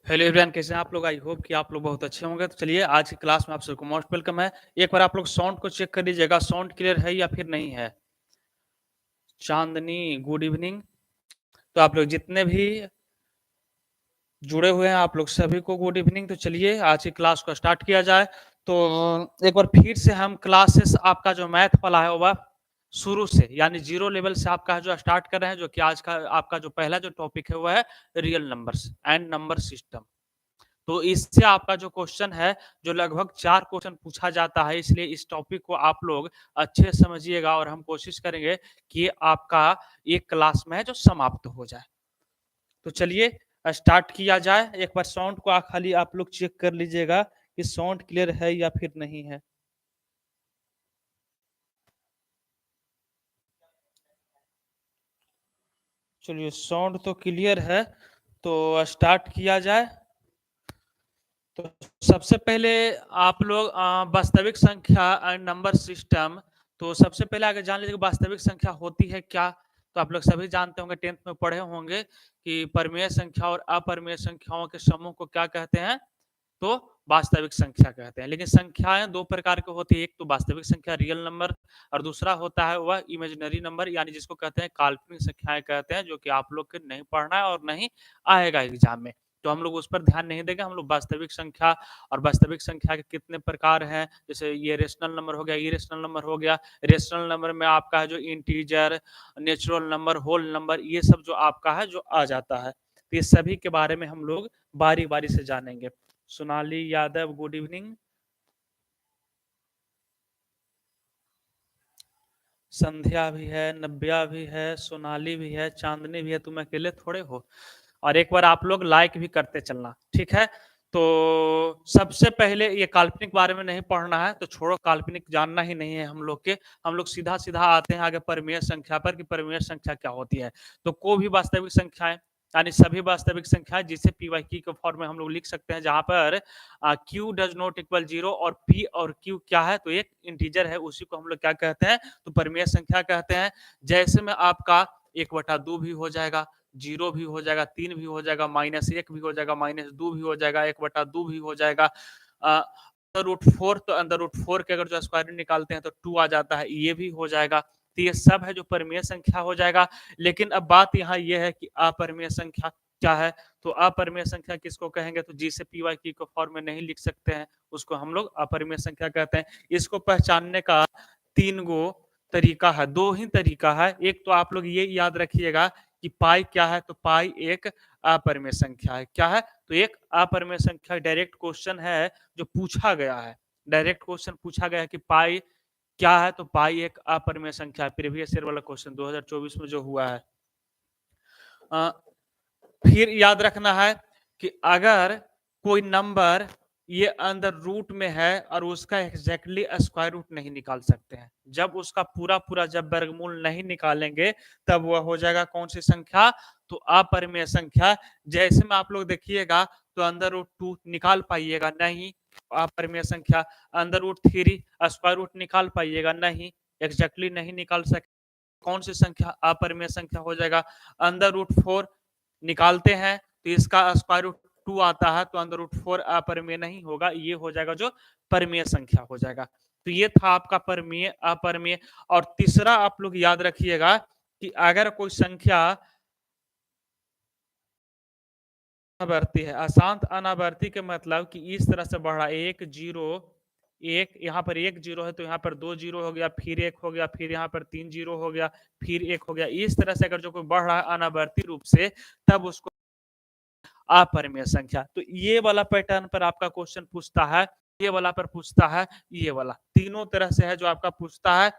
Hello everyone, कैसे हैं आप लोग? आई होप कि आप लोग बहुत अच्छे होंगे। तो चलिए आज की क्लास में आप सबको मोस्ट वेलकम है। एक बार आप लोग साउंड को चेक कर लीजिएगा, साउंड क्लियर है या फिर नहीं है। चांदनी, गुड इवनिंग। तो आप लोग जितने भी जुड़े हुए हैं आप लोग सभी को गुड इवनिंग। तो चलिए आज की क्लास को स्टार्ट किया जाए। तो एक बार फिर से हम क्लासेस आपका जो मैथ वाला है वह शुरू से यानी जीरो लेवल से आपका जो स्टार्ट कर रहे हैं, जो कि आज का आपका जो पहला जो टॉपिक है वह है real numbers and number system. तो इससे आपका जो क्वेश्चन है, जो लगभग 4 क्वेश्चन पूछा जाता है, इसलिए इस टॉपिक को आप लोग अच्छे से समझिएगा और हम कोशिश करेंगे कि आपका एक क्लास में है जो समाप्त हो जाए। तो चलिए स्टार्ट किया जाए। एक बार साउंड को खाली आप लोग चेक कर लीजिएगा कि साउंड क्लियर है या फिर नहीं है। चलिए साउंड तो क्लियर है, तो स्टार्ट किया जाए। तो सबसे पहले आप लोग वास्तविक संख्या एंड नंबर सिस्टम। तो सबसे पहले आगे जान लीजिए वास्तविक संख्या होती है क्या। तो आप लोग सभी जानते होंगे, 10th में पढ़े होंगे कि परिमेय संख्या और अपरिमेय संख्याओं के समूह को क्या कहते हैं, तो वास्तविक संख्या कहते हैं। लेकिन संख्याएं दो प्रकार की होती है, एक तो वास्तविक संख्या रियल नंबर और दूसरा होता है वह इमेजिनरी नंबर, यानी जिसको कहते हैं काल्पनिक संख्याएं कहते हैं, जो कि आप लोग के नहीं पढ़ना है और नहीं आएगा एग्जाम में। तो हम लोग उस पर ध्यान नहीं देंगे। हम लोग वास्तविक संख्या और वास्तविक संख्या के कितने प्रकार हैं, जैसे ये रेशनल नंबर हो गया, इरेशनल नंबर हो गया। रेशनल नंबर में आपका है जो integer, natural number, whole number, ये सब जो आपका है जो आ जाता है। तो ये सभी के बारे में हम लोग बारी बारी से जानेंगे। Sonali Yadav, good evening. संध्या भी है, नव्या भी है, सोनाली भी है, चांदनी भी है। तुम अकेले थोड़े हो। और एक बार आप लोग लाइक भी करते चलना, ठीक है। तो सबसे पहले ये काल्पनिक बारे में नहीं पढ़ना है, तो छोड़ो, काल्पनिक जानना ही नहीं है हम लोग के। हम लोग सीधा सीधा आते हैं आगे परिमेय संख्या पर कि परिमेय संख्या क्या होती है। तो कोई भी वास्तविक संख्याएं यानी सभी वास्तविक संख्याएं जिसे पी वाई क्यू के फॉर्म में हम लोग लिख सकते हैं, जहां पर Q does not equal zero और पी और क्यू क्या है, तो एक इंटीजर है, उसी को हम लोग क्या कहते हैं, तो परिमेय संख्या कहते हैं। जैसे में आपका 1/2 भी हो जाएगा, 0 भी हो जाएगा, 3 भी हो जाएगा, -1 भी हो जाएगा, -2 भी हो जाएगा, 1/2 भी हो जाएगा। अंडर रूट 4, तो अंडर रूट 4 के अगर जो स्क्वायर निकालते हैं तो 2 आ जाता है, ये भी हो जाएगा। तो ये सब है जो परिमेय संख्या हो जाएगा। लेकिन अब बात यहाँ ये है कि अपरिमेय संख्या क्या है। तो अपरिमेय संख्या किसको कहेंगे, तो जिसे पी वाई क्यू के फॉर्म में नहीं लिख सकते हैं उसको हम लोग अपरिमेय संख्या कहते हैं। इसको पहचानने का 3 गो तरीका है, 2 ही तरीका है। एक तो आप लोग ये याद रखिएगा कि पाई क्या है, तो पाई एक अपरिमेय संख्या है। क्या है, तो एक अपरिमेय संख्या। डायरेक्ट क्वेश्चन है जो पूछा गया है, डायरेक्ट क्वेश्चन पूछा गया है कि पाई क्या है, तो पाई एक अपरिमेय संख्या है। प्रीवियस ईयर वाला क्वेश्चन 2024 में जो हुआ है। फिर याद रखना है कि अगर कोई नंबर ये अंदर रूट में है और उसका एग्जैक्टली स्क्वायर रूट नहीं निकाल सकते हैं, जब उसका पूरा पूरा जब वर्गमूल नहीं निकालेंगे तब वह हो जाएगा कौन सी संख्या, तो अपरिमेय संख्या। जैसे में आप लोग देखिएगा तो अंदर रूट 2 निकाल पाइएगा नहीं, अपरिमेय संख्या। अंदर रूट 3 स्क्वायर रूट निकाल पाइएगा नहीं, एग्जैक्टली नहीं निकाल सके, कौन सी संख्या, अपरिमेय संख्या हो जाएगा। अंदर रूट 4 निकालते हैं तो इसका स्क्वायर रूट 2 आता है, तो अंदर रूट 4 अपरिमेय नहीं होगा, ये हो जाएगा जो परिमेय संख्या हो जाएगा। तो ये था आपका परिमेय अपरिमेय। और तीसरा आप लोग याद रखिएगा कि अगर कोई संख्या अनावर्ती है, अशांत अनावर्ती के मतलब कि इस तरह से बढ़ रहा है, 1 0 1, यहाँ पर 1 0 है तो यहाँ पर 2 0 हो गया, फिर 1 हो गया, फिर यहाँ पर 3 0 हो गया, फिर 1 हो गया। इस तरह से अगर जो कोई बढ़ रहा है अनावर्ती रूप से, तब उसको अपरिमेय संख्या। तो ये वाला पैटर्न पर आपका क्वेश्चन पूछता है, ये वाला पर पूछता है, ये वाला, तीनों तरह से है जो आपका पूछता है।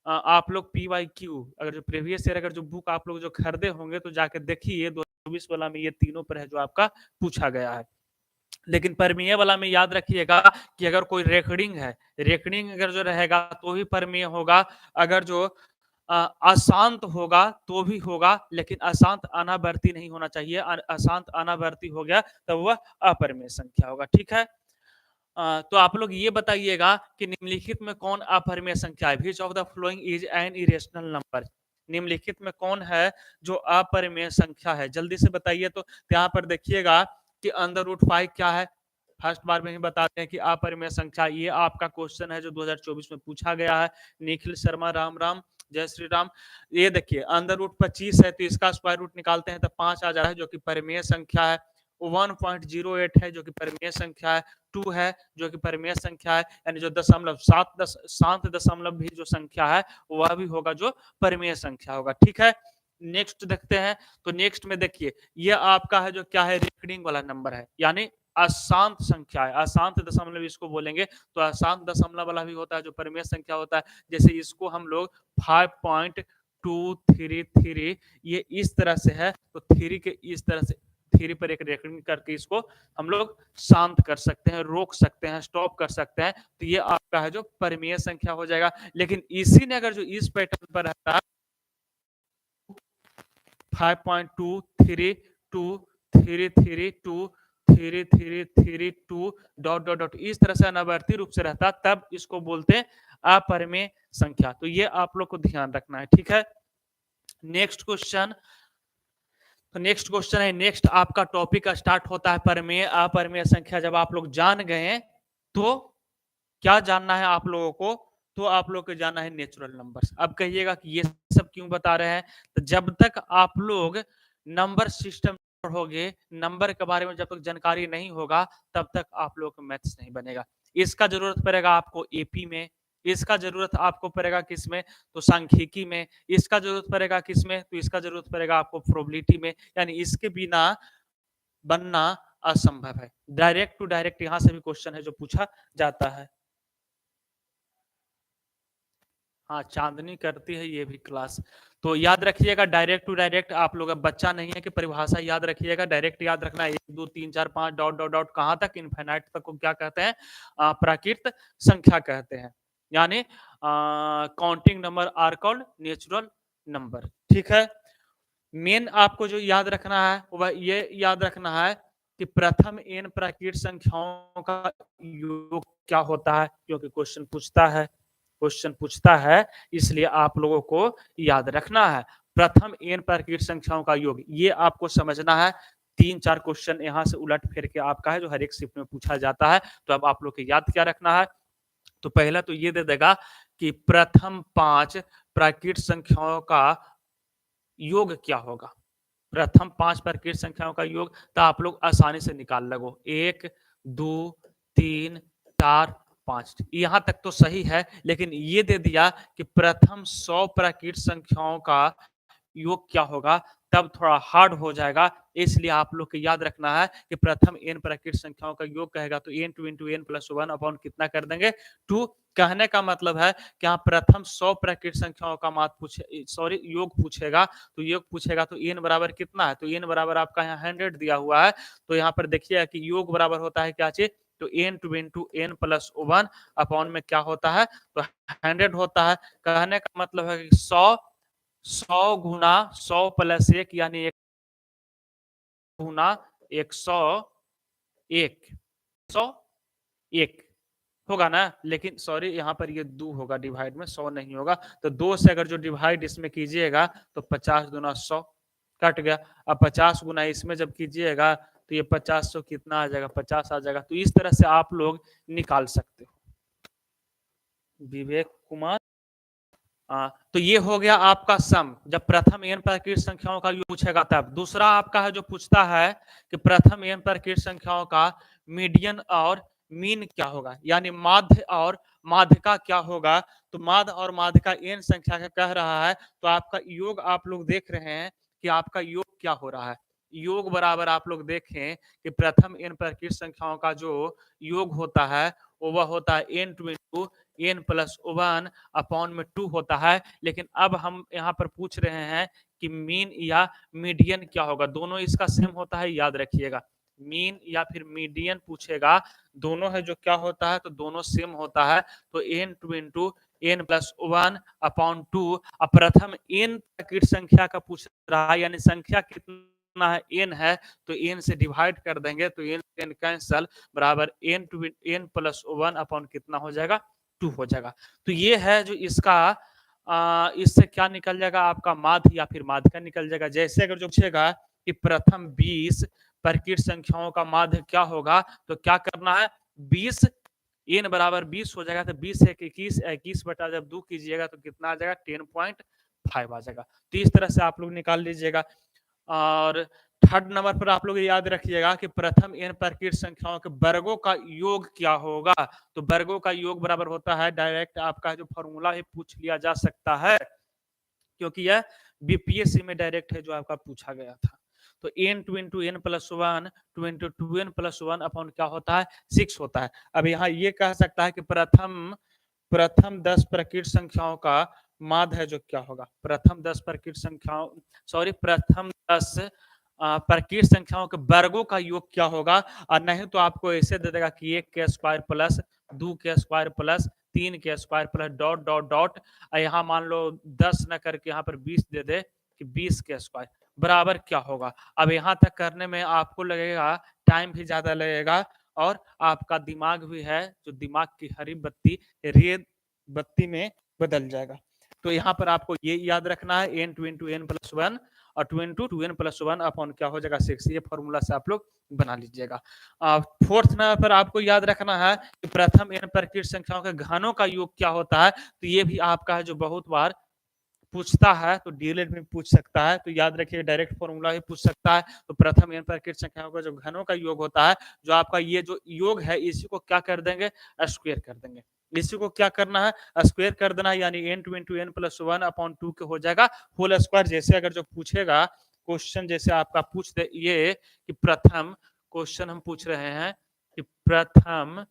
आप लोग पी वाई क्यू अगर जो प्रीवियस ईयर अगर जो बुक आप लोग जो खरीदे होंगे तो जाके देखिए 2024 वाला में ये तीनों पर है जो आपका पूछा गया है। लेकिन परमीय वाला में याद रखिएगा कि अगर कोई रेकॉर्डिंग है, रेकॉर्डिंग अगर जो रहेगा तो भी परमीय होगा, अगर जो अशांत होगा तो भी होगा, लेकिन अशांत अनावर्ती नहीं होना चाहिए। अशांत अनावर्ती हो गया तब वह अपरिमेय संख्या होगा, ठीक है। तो आप लोग ये बताइएगा कि निम्नलिखित में कौन अपरिमेय संख्या है। Which of the following is an irrational number. निम्नलिखित में कौन है जो अपरिमेय संख्या है, जल्दी से बताइए। तो यहाँ पर देखिएगा कि अंडर रूट 5 क्या है? फर्स्ट बार में ही बताते हैं कि अपरिमेय संख्या। ये आपका क्वेश्चन है जो 2024 में पूछा गया है। निखिल शर्मा, राम राम, जय श्री राम। ये देखिए अंडर रूट 25 है तो इसका स्क्वायर रूट निकालते हैं तो 5 आ जा रहा है जो कि परिमेय संख्या है। 1.08 है जो कि परिमेय संख्या है। 2 है जो कि परिमेय संख्या है, यानी जो दशमलव 7 दशमलव भी जो संख्या है वह भी होगा जो परिमेय संख्या होगा। ठीक है, नेक्स्ट देखते हैं। तो नेक्स्ट में देखिए ये आपका है जो क्या है, रेकरिंग वाला नंबर है, यानी अशांत संख्या है। अशांत दशमलव इसको बोलेंगे। तो अशांत दशमलव वाला भी होता है जो परिमेय संख्या होता है। जैसे इसको हम लोग 5.233 ये इस तरह से है, तो 3 के इस तरह से 3 पर एक रेकरिंग करके इसको हम लोग शांत कर सकते हैं, रोक सकते हैं, स्टॉप कर सकते हैं। तो ये आपका है जो परिमेय संख्या हो जाएगा। लेकिन इसी ने अगर जो इस पैटर्न पर रहता है 5.2323332 डॉट डॉट डॉट इस तरह से अनावर्ती रूप से रहता, तब इसको बोलते हैं अपरिमेय संख्या। तो ये आप लोग को ध्यान रखना है। ठीक है, नेक्स्ट क्वेश्चन। तो नेक्स्ट क्वेश्चन है, नेक्स्ट आपका टॉपिक स्टार्ट होता है परिमेय अपरिमेय संख्या। जब आप लोग जान गए तो क्या जानना है आप लोगों को? तो आप लोग को जानना है नेचुरल नंबर्स। अब कहिएगा कि ये सब क्यों बता रहे हैं? तो जब तक आप लोग नंबर सिस्टम पढ़ोगे, नंबर के बारे में जब तक जानकारी नहीं होगा, तब तक आप लोग को मैथ्स नहीं बनेगा। इसका जरूरत पड़ेगा आपको एपी में, इसका जरूरत आपको पड़ेगा किस में? तो सांख्यिकी में। इसका जरूरत पड़ेगा किस में? तो इसका जरूरत पड़ेगा आपको प्रोबेबिलिटी में। यानी इसके बिना बनना असंभव है। डायरेक्ट टू डायरेक्ट यहां से भी क्वेश्चन है जो पूछा जाता है। हाँ, चांदनी करती है ये भी क्लास। तो याद रखिएगा डायरेक्ट टू डायरेक्ट। आप लोग अब बच्चा नहीं है कि परिभाषा याद रखिएगा, डायरेक्ट याद रखना है। 1 2 3 4 5 डॉट डॉट डॉट कहाँ तक? इनफाइनाइट तक को क्या कहते हैं? प्राकृत संख्या कहते हैं। यानी counting number are called natural number. ठीक है, मेन आपको जो याद रखना है वह ये याद रखना है कि प्रथम n प्राकृत संख्याओं का योग क्या होता है, क्योंकि क्वेश्चन पूछता है, इसलिए आप लोगों को याद रखना है प्रथम n प्राकृत संख्याओं का योग। ये आपको समझना है। 3-4 क्वेश्चन यहाँ से उलट फेर के आपका है जो हर एक शिफ्ट में पूछा जाता है। तो अब आप लोग को याद क्या रखना है? तो पहला तो ये दे देगा कि प्रथम 5 प्राकृत संख्याओं का योग क्या होगा। प्रथम 5 प्राकृत संख्याओं का योग तो आप लोग आसानी से निकाल लगो। 1 2 3 4 5, यहां तक तो सही है। लेकिन ये दे दिया कि प्रथम 100 प्राकृत संख्याओं का योग क्या होगा, तब थोड़ा हार्ड हो जाएगा। इसलिए आप लोग को याद रखना है कि प्रथम n प्राकृत संख्याओं का योग कहेगा तो n2 into n plus 1 upon कितना कर देंगे? 2। कहने का मतलब है कि आप प्रथम 100 प्राकृत संख्याओं का योग पूछेगा। तो योग पूछेगा तो n बराबर कितना है? तो n बराबर आपका यहाँ 100 दिया हुआ है। तो यहाँ पर देखिए कि योग बराबर होता है क्या चीज? तो n2 into n plus 1 upon में क्या होता है? तो 100 होता है। कहने का मतलब है कि 100 गुना 100 प्लस 1 यानी 1 गुना 101 101 होगा ना। लेकिन सॉरी यहाँ पर ये 2 होगा, डिवाइड में 100 नहीं होगा। तो 2 से अगर जो डिवाइड इसमें कीजिएगा तो 50 गुना 100 कट गया। अब 50 गुना इसमें जब कीजिएगा तो ये 50 100 कितना आ जाएगा? 50 आ जाएगा। तो इस तरह से आप लोग निकाल सकते हो। विवेक कुमार, तो ये हो गया आपका सम। जब प्रथम n प्राकृत संख्याओं का योग पूछेगा तब। दूसरा आपका है जो पूछता है कि प्रथम n प्राकृत संख्याओं का मीडियन और मीन क्या होगा, यानी माध्य और माध्यिका क्या होगा। तो माध्य और माध्यिका n संख्या का कह रहा है। तो आपका योग आप लोग देख रहे हैं कि आपका योग क्या हो रहा है। योग बराबर आप लोग देखें कि प्रथम n प्राकृत संख्याओं का जो योग होता है वह होता है n2 into n plus 1 upon में 2 होता है। लेकिन अब हम यहाँ पर पूछ रहे हैं कि मीन या मीडियन क्या होगा। दोनों इसका सेम होता है, याद रखिएगा। मीन या फिर मीडियन पूछेगा, दोनों है जो क्या होता है? तो दोनों सेम होता है। तो n2 into n plus 1 upon 2। अब प्रथम n प्राकृत संख्या का पूछ रहा है, यानी संख्या कितना है? n है। तो n से डिवाइड कर देंगे तो n कैंसल बराबर n2 n plus 1 अपॉन कितना हो जाएगा? 2 हो जाएगा। तो ये है जो इसका इससे क्या निकल जाएगा? आपका माध्य या फिर माध्यिका निकल जाएगा। जैसे अगर जो पूछेगा कि प्रथम 20 प्रकृत संख्याओं का माध्य क्या होगा, तो क्या करना है 20 n बराबर 20 हो जाएगा, तो 20 से 21, 21 बटा जब 2 कीजिएगा तो कितना आ जाएगा 10.5 आ जाएगा। तो इस तरह से आप लोग निकाल लीजिएगा। और थर्ड नंबर पर आप लोग याद रखिएगा कि प्रथम n प्रकृत संख्याओं के वर्गों का योग क्या होगा। तो वर्गों का योग बराबर होता है, डायरेक्ट आपका जो फॉर्मूला है पूछ लिया जा सकता है, क्योंकि यह बीपीएससी में डायरेक्ट है जो आपका पूछा गया था। तो n two into n plus one two into two n plus one upon क्या होता है 6 होता है। अब यहाँ ये कह सकता है कि प्रथम 10 प्रकृत संख्याओं का माध्य है जो क्या होगा, प्रथम 10 प्रकृत संख्याओं प्रथम 10 प्रकृत संख्याओं के वर्गों का योग क्या होगा। और नहीं तो आपको ऐसे दे देगा कि 1 के स्क्वायर प्लस 2 के स्क्वायर प्लस 3 के square plus dot dot dot, यहाँ मान लो 10 न करके यहाँ पर 20 दे दे कि 20 के स्क्वायर बराबर क्या होगा। अब यहाँ तक करने में आपको लगेगा टाइम भी ज्यादा लगेगा और आपका दिमाग भी है जो दिमाग की हरी बत्ती रेड बत्ती में बदल जाएगा। तो यहाँ पर आपको ये याद रखना है n two into n plus one और two into two n plus one upon क्या हो जाएगा 6। ये फॉर्मूला से आप लोग बना लीजिएगा। फोर्थ नंबर पर आपको याद रखना है कि प्रथम एन प्रकृत संख्याओं के घनों का योग क्या होता है। तो ये भी आपका है जो बहुत बार पूछता है, तो डीएलएड में पूछ सकता है, तो याद रखिए डायरेक्ट फॉर्मूला ही पूछ सकता है। तो प्रथम एन प्रकृत संख्याओं का जो घनों का योग होता है, जो आपका ये जो योग है इसी को क्या कर देंगे स्क्वायर कर देंगे। इसी को क्या करना है स्क्वायर कर देना है, यानी n two into n plus one upon two के हो जाएगा होल स्क्वायर। जैसे अगर जो पूछेगा क्वेश्चन जैसे आपका पूछ दे ये कि प्रथम क्वेश्चन हम पूछ रहे हैं कि प्रथम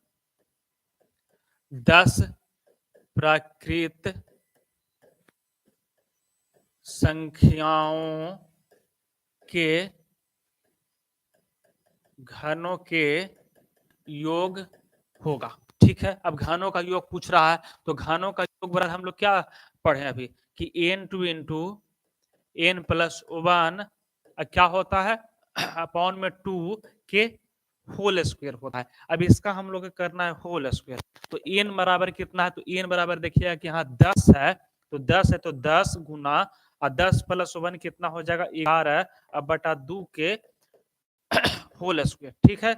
10 प्रकृत संख्याओं के घनों के योग होगा। ठीक है, अब घनों का योग पूछ रहा है तो घनों का योग बराबर हम लोग क्या पढ़े अभी कि n two into n plus one क्या होता है अपॉन में 2 के होल स्क्वायर होता है। अब इसका हम लोग करना है होल स्क्वायर। तो एन बराबर कितना है, तो एन बराबर देखिए कि यहाँ 10 है, तो 10 है तो 10 गुना और 10 प्लस 1 कितना हो जाएगा 11 अब बटा 2 के होल स्क्वायर। ठीक है,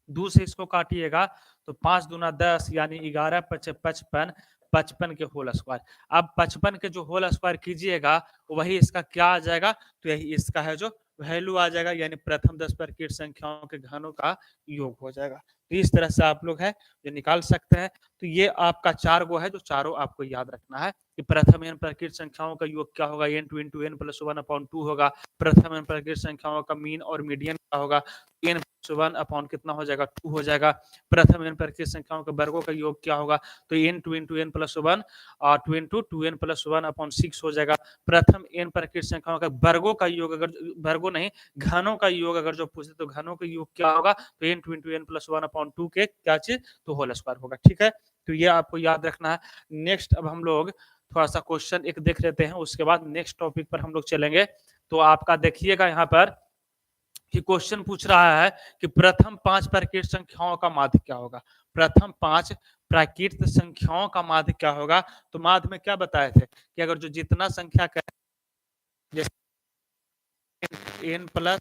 2 से इसको काटिएगा तो 5 दूना 10 यानी 11 पचे 55 55 के होल स्क्वायर। अब 55 के जो होल स्क्वायर कीजिएगा वही इसका क्या आ जाएगा, तो यही इसका है जो वैल्यू आ जाएगा, यानी प्रथम 10 प्रकृत संख्याओं के घनों का योग हो जाएगा। तो इस तरह से आप लोग है जो निकाल सकते हैं। तो ये आपका 4 गो है जो चारों आपको याद रखना है कि प्रथम एन प्रकृत संख्याओं का योग क्या होगा, n two into n plus one upon 2 होगा। प्रथम एन प्रकृत संख्याओं का मीन और मीडियन क्या होगा, एन प्लस वन अपॉन कितना हो जाएगा 2 हो जाएगा। प्रथम एन प्रकृत संख्याओं के वर्गों का योग क्या होगा, तो n two into n plus one और two into two n plus one upon 6 हो जाएगा। प्रथम एन प्रकृत संख्याओं का वर्गों का योग, अगर वर्गों नहीं घनों का योग अगर जो पूछे तो घनों का योग क्या होगा, तो n two into n plus one upon 2 के क्या चीज, तो होल स्क्वायर होगा। ठीक है, तो ये आपको याद रखना है। नेक्स्ट अब हम लोग थोड़ा सा क्वेश्चन एक देख लेते हैं, उसके बाद नेक्स्ट टॉपिक पर हम लोग चलेंगे। तो आपका देखिएगा यहाँ पर कि क्वेश्चन पूछ रहा है कि प्रथम 5 प्रकृत संख्याओं का माध्य क्या होगा। प्रथम 5 प्राकृत संख्याओं का माध्य क्या होगा। तो माध्य में क्या बताए थे कि अगर जो जितना संख्या का एन प्लस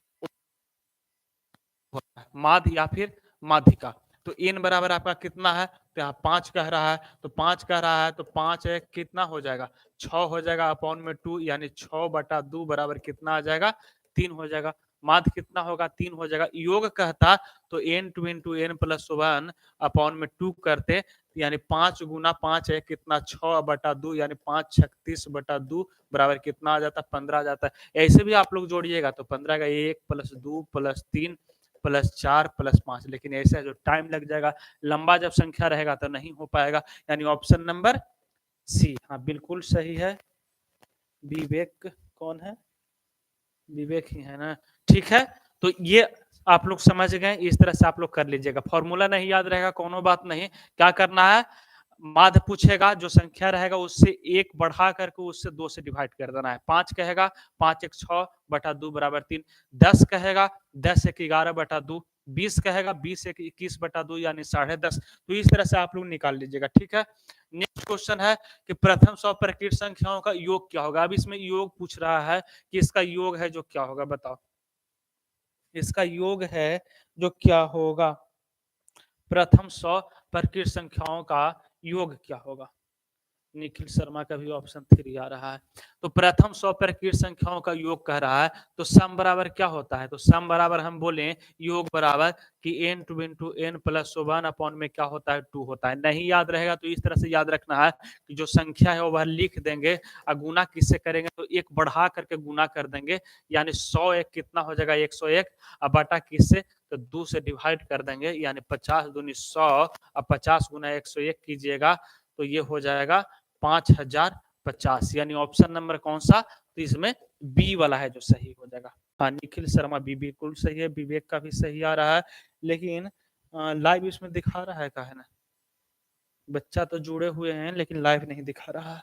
माध्य या फिर माध्यिका, तो एन बराबर आपका कितना है, तो यहाँ 5 कह रहा है, तो 5 कह रहा है तो 5 एक कितना हो जाएगा 6 हो जाएगा अपॉन में 2, यानी 6 बटा 2 बराबर कितना आ जाएगा 3 हो जाएगा। माध्य कितना होगा 3 हो जाएगा। योग कहता तो n two into n plus one upon में 2 करते, यानी 5 गुना 5 है कितना 6 बटा 2, यानी 5 36 बटा 2 बराबर कितना आ जाता 15 आ जाता है। ऐसे भी आप लोग जोड़िएगा तो 15 का 1 प्लस 2 प्लस 3 प्लस 4 प्लस 5, लेकिन ऐसे जो टाइम लग जाएगा, लंबा जब संख्या रहेगा तो नहीं हो पाएगा। यानी ऑप्शन नंबर सी हाँ बिल्कुल सही है। विवेक कौन है, विवेक ही है ना। ठीक है, तो ये आप लोग समझ गए, इस तरह से आप लोग कर लीजिएगा। फॉर्मूला नहीं याद रहेगा कोनो बात नहीं, क्या करना है माध्य पूछेगा जो संख्या रहेगा उससे 1 बढ़ा करके उससे 2 से डिवाइड कर देना है। 5 कहेगा 5 1 6 बटा 2 बराबर 3, 10 कहेगा 10 1 11 बटा 2, 20 कहेगा 20 1 21 बटा 2 यानी 10.5। तो इस तरह से आप लोग निकाल लीजिएगा। ठीक है, नेक्स्ट क्वेश्चन है कि प्रथम 100 प्रकृत संख्याओं का योग क्या होगा। अब इसमें योग पूछ रहा है कि इसका योग है जो क्या होगा बताओ। इसका योग है जो क्या होगा, प्रथम 100 प्रकृत संख्याओं का योग क्या होगा। निखिल शर्मा का भी ऑप्शन 3 आ रहा है। तो प्रथम 100 प्रकृत संख्याओं का योग कह रहा है, तो सम बराबर क्या होता है, तो सम बराबर हम बोले योग बराबर कि n two into n plus 1 upon में क्या होता है 2 होता है। नहीं याद रहेगा तो इस तरह से याद रखना है कि जो संख्या है वह लिख देंगे और गुना किससे करेंगे, तो एक बढ़ा करके गुना कर देंगे, यानी 100 एक कितना हो जाएगा 101, और बटा किससे, तो 2 से डिवाइड कर देंगे, यानी 50 दूनी 100 और 50 गुना 101 कीजिएगा तो ये हो जाएगा 5050, यानी ऑप्शन नंबर कौन सा, तो इसमें बी वाला है जो सही हो जाएगा। हाँ निखिल शर्मा बी बिल्कुल सही है, विवेक का भी सही आ रहा है, लेकिन लाइव इसमें दिखा रहा है का है ना, बच्चा तो जुड़े हुए हैं लेकिन लाइव नहीं दिखा रहा है।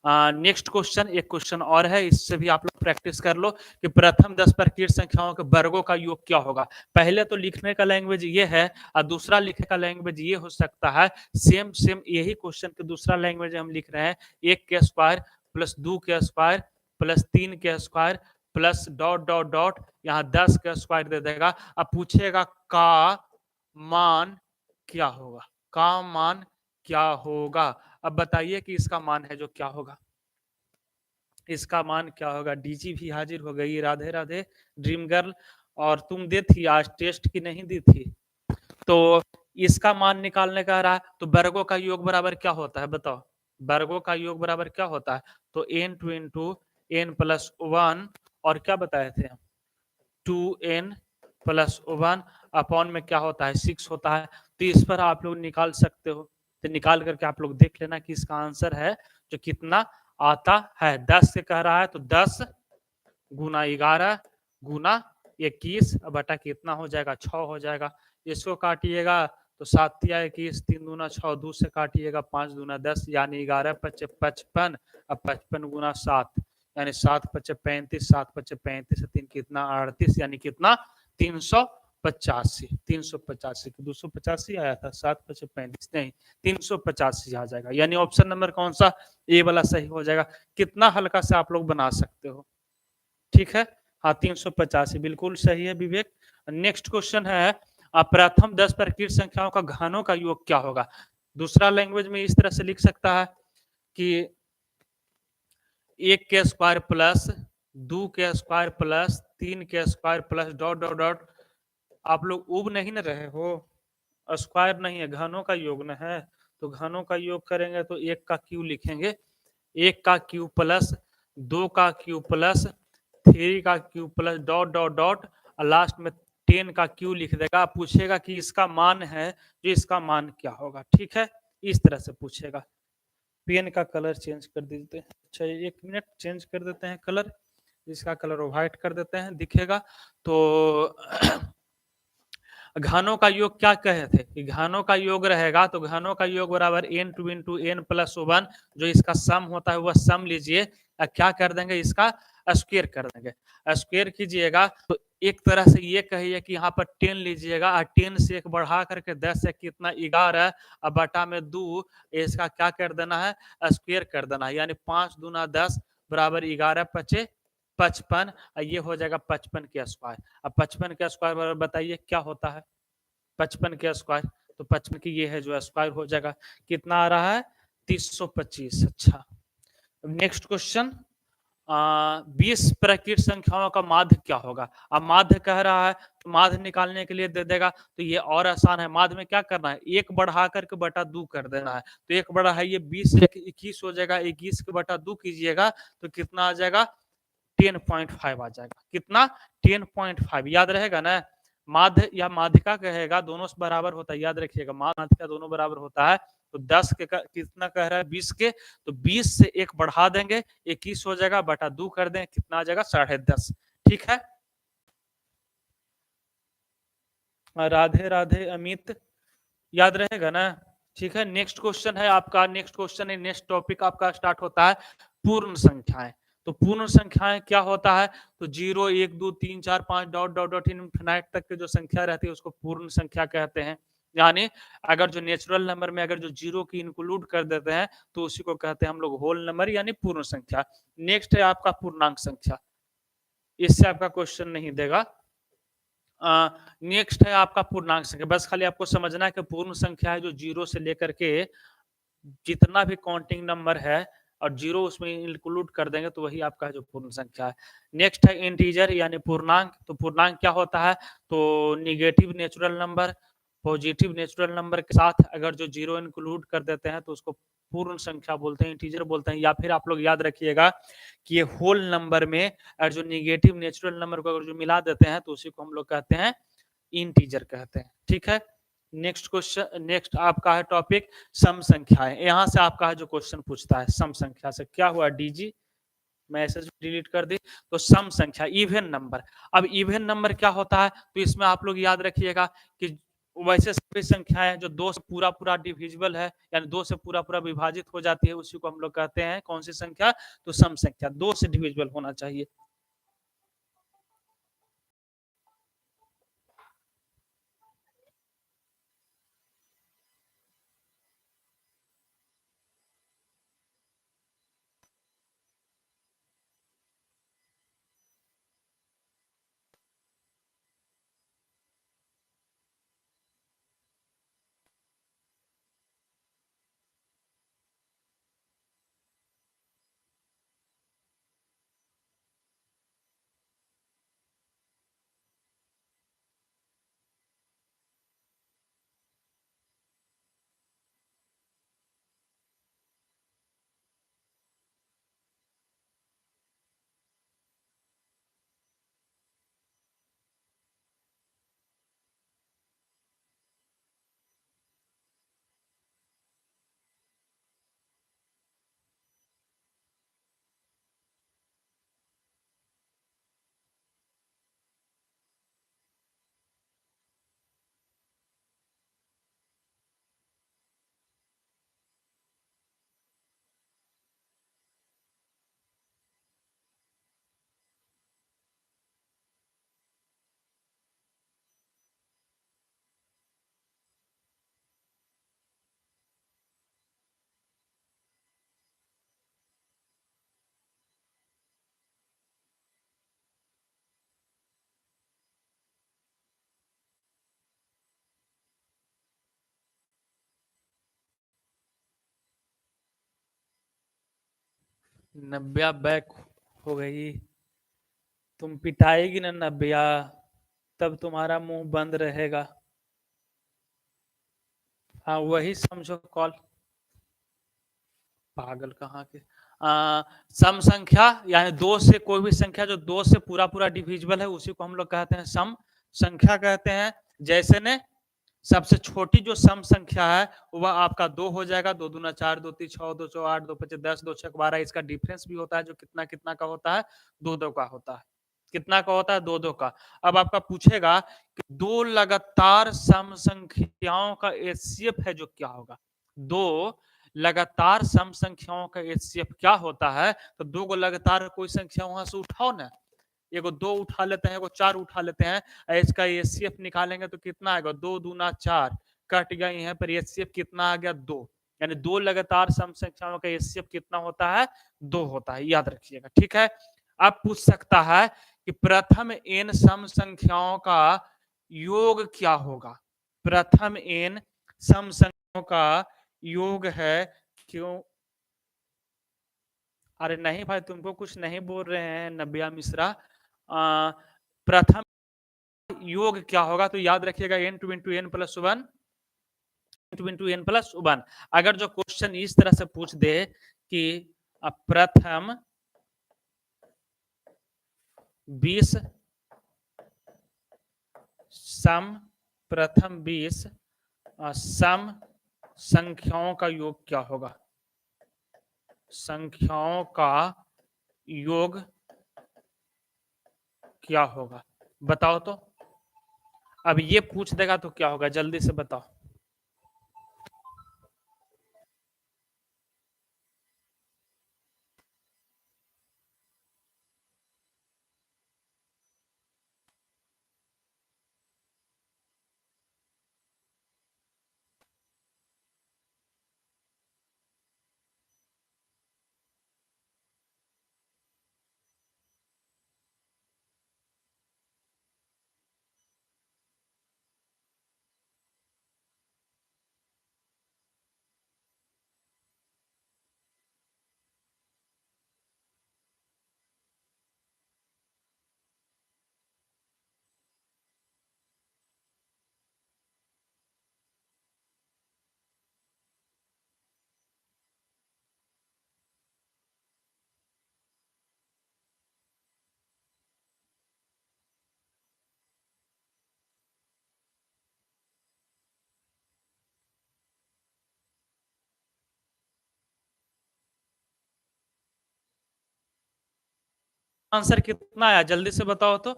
नेक्स्ट क्वेश्चन, एक क्वेश्चन और है, इससे भी आप लोग प्रैक्टिस कर लो कि प्रथम 10 प्रकृत संख्याओं के वर्गों का योग क्या होगा। पहले तो लिखने का लैंग्वेज ये है और दूसरा लिखने का लैंग्वेज ये हो सकता है, सेम सेम यही क्वेश्चन के दूसरा लैंग्वेज हम लिख रहे हैं, 1 के स्क्वायर प्लस 2 के स्क्वायर प्लस 3 के square plus dot dot dot यहाँ 10 का स्क्वायर दे देगा। अब पूछेगा का मान क्या होगा, का मान क्या होगा। अब बताइए कि इसका मान है जो क्या होगा, इसका मान क्या होगा। डीजी भी हाजिर हो गई, राधे राधे ड्रीम गर्ल, और तुम दी थी आज टेस्ट की नहीं दी थी, तो इसका मान निकालने का रहा, तो वर्गों का योग बराबर क्या होता है बताओ, वर्गों का योग बराबर क्या होता है, तो n two into n plus 1 और क्या बताए थे हम 2n प्लस 1 अपॉन में क्या होता है 6 होता है। तो इस पर आप लोग निकाल सकते हो, तो निकाल करके आप लोग देख लेना कि इसका आंसर है जो कितना आता है। 10 से कह रहा है तो 10 गुना 11 गुना 21 बटा कितना हो जाएगा 6 हो जाएगा। इसको काटिएगा तो 7 या 21 3 दूना 6, 2 से काटिएगा 5 दूना 10, यानी 11 पचे 55, अब 55 गुना 7 यानी 7 पचे 35, 7 पचे 35 3 कितना 38, यानी कितना 385, 385 285 आया था, 7 पचे 35 नहीं 385 आ जाएगा, यानी ऑप्शन नंबर कौन सा ए वाला सही हो जाएगा। कितना हल्का से आप लोग बना सकते हो, ठीक है। हाँ 385 बिल्कुल सही है विवेक। नेक्स्ट क्वेश्चन है, प्रथम 10 प्रकृत संख्याओं का घनों का योग क्या होगा। दूसरा लैंग्वेज में इस तरह से लिख सकता है कि 1 के स्क्वायर प्लस 2 के स्क्वायर प्लस 3 के square plus dot dot dot, आप लोग उब नहीं न रहे हो, स्क्वायर नहीं है घनों का योग न है, तो घनों का योग करेंगे तो 1 का क्यू लिखेंगे, 1 का क्यू प्लस 2 का क्यू प्लस 3 का Q plus dot dot dot और लास्ट में 10 का क्यू लिख देगा। पूछेगा कि इसका मान है, जो इसका मान क्या होगा, ठीक है, इस तरह से पूछेगा। पेन का कलर चेंज कर देते हैं, अच्छा 1 मिनट चेंज कर देते हैं कलर, इसका कलर व्हाइट कर देते हैं दिखेगा। तो घनों का योग क्या कहे थे कि घनों का योग रहेगा, तो घनों का योग बराबर n two into n plus 1, जो इसका सम होता है वह सम लीजिए, क्या कर देंगे इसका स्क्वायर कर देंगे। स्क्वायर कीजिएगा तो एक तरह से ये कहिए कि यहाँ पर 10 लीजिएगा और 10 से एक बढ़ा करके 10 से कितना 11 और बटा में 2, इसका क्या कर देना है स्क्वायर कर देना है, यानी 5 दूना 10 बराबर 11 पचे 55, ये हो जाएगा 55 के स्क्वायर। अब 55 के स्क्वायर बराबर बताइए क्या होता है 55 के स्क्वायर, तो 55 की ये है जो स्क्वायर हो जाएगा, कितना आ रहा है 325। अच्छा नेक्स्ट क्वेश्चन, 20 प्रकृत संख्याओं का माध्य क्या होगा। अब माध्य कह रहा है तो माध्य निकालने के लिए दे देगा, तो ये और आसान है, माध्य में क्या करना है एक बढ़ा करके बटा 2 कर देना है, तो एक बड़ा है ये 20 से 21 हो जाएगा, 21 के बटा 2 कीजिएगा तो कितना आ जाएगा 10.5 आ जाएगा, कितना 10.5 याद रहेगा ना। माध्य या माध्यिका कहेगा दोनों बराबर होता है, याद रखिएगा माध्यिका दोनों बराबर होता है। तो 10 के कितना कह रहा है 20 के, तो 20 से एक बढ़ा देंगे 21 हो जाएगा, बटा 2 कर दें कितना आ जाएगा 10.5, ठीक है। राधे राधे अमित, याद रहेगा ना, ठीक है। नेक्स्ट क्वेश्चन है आपका, नेक्स्ट क्वेश्चन है, नेक्स्ट टॉपिक आपका स्टार्ट होता है पूर्ण संख्याएं। तो पूर्ण संख्याएं क्या होता है, तो 0 1 2 3 4 5 डॉट डॉट डॉट इनफिनाइट तक की जो संख्या रहती है उसको पूर्ण संख्या कहते हैं। यानी अगर जो नेचुरल नंबर में अगर जो 0 की इंक्लूड कर देते हैं तो उसी को कहते हैं हम लोग होल नंबर यानी पूर्ण संख्या। नेक्स्ट है आपका पूर्णांक संख्या, इससे आपका क्वेश्चन नहीं देगा। नेक्स्ट है आपका पूर्णांक संख्या। बस खाली आपको समझना है कि पूर्ण संख्या है जो 0 से लेकर के जितना भी काउंटिंग नंबर है और 0 उसमें इंक्लूड कर देंगे तो वही आपका जो पूर्ण संख्या है। नेक्स्ट है इंटीजर यानी पूर्णांक। तो पूर्णांक क्या होता है? तो negative natural number, positive natural number के साथ अगर जो 0 इंक्लूड कर देते हैं तो उसको पूर्ण संख्या बोलते हैं, इंटीजर बोलते हैं। या फिर आप लोग याद रखिएगा कि ये होल नंबर में और जो नेगेटिव नेचुरल नंबर को अगर जो मिला देते हैं तो उसी को हम लोग कहते हैं इंटीजर कहते हैं। ठीक है? नेक्स्ट क्वेश्चन, नेक्स्ट आपका है टॉपिक सम संख्याएं। यहां से आपका है जो क्वेश्चन पूछता है सम संख्या से क्या हुआ डीजी मैसेज डिलीट कर दी। तो सम संख्या इवन नंबर। अब इवन नंबर क्या होता है? तो इसमें आप लोग याद रखिएगा कि वैसे सभी संख्याएं जो 2 से पूरा पूरा डिविजिबल है यानी 2 से पूरा पूरा विभाजित हो जाती है उसी को हम लोग कहते हैं कौन सी संख्या? तो सम संख्या 2 से डिविजिबल होना चाहिए। नब्बे बैक हो गई। तुम पिटाएगी ना नब्बिया तब तुम्हारा मुंह बंद रहेगा। हाँ वही समझो कॉल। पागल कहाँ के। सम संख्या यानी 2 से कोई भी संख्या जो 2 से पूरा पूरा डिविजिबल है उसी को हम लोग कहते हैं सम संख्या कहते हैं। जैसे ने सबसे छोटी जो सम संख्या है वह आपका 2 हो जाएगा। 2 दूना 4, 2 तीन 6, 2 चौ 8, 2 पचे 10, 2 छक 12। इसका डिफरेंस भी होता है जो कितना कितना का होता है, 2 का होता है। कितना का होता है? 2 का। अब आपका पूछेगा कि दो लगातार सम संख्याओं का एचसीएफ है जो क्या होगा? दो लगातार सम संख्याओं का एचसीएफ क्या होता है? तो दो को लगातार कोई संख्या वहां से उठाओ ना। एगो 2 उठा लेते हैं, एगो 4 उठा लेते हैं। इसका एचसीएफ निकालेंगे तो कितना आएगा? 2 दूना 4 कट गया। यहाँ पर एचसीएफ कितना आ गया? 2। यानी 2 लगातार सम संख्याओं का एचसीएफ कितना होता है? 2 होता है। याद रखिएगा। ठीक है? अब पूछ सकता है कि प्रथम एन सम संख्याओं का योग क्या होगा? प्रथम एन सम संख्याओं का योग है क्यों? अरे नहीं भाई तुमको कुछ नहीं बोल रहे हैं नब्या मिश्रा। प्रथम योग क्या होगा? तो याद रखिएगा n two into n plus one into n plus one. अगर जो क्वेश्चन इस तरह से पूछ दे कि प्रथम 20 सम प्रथम 20 सम संख्याओं का योग क्या होगा? संख्याओं का योग क्या होगा? बताओ तो। अब ये पूछ देगा तो क्या होगा? जल्दी से बताओ। आंसर कितना आया जल्दी से बताओ तो।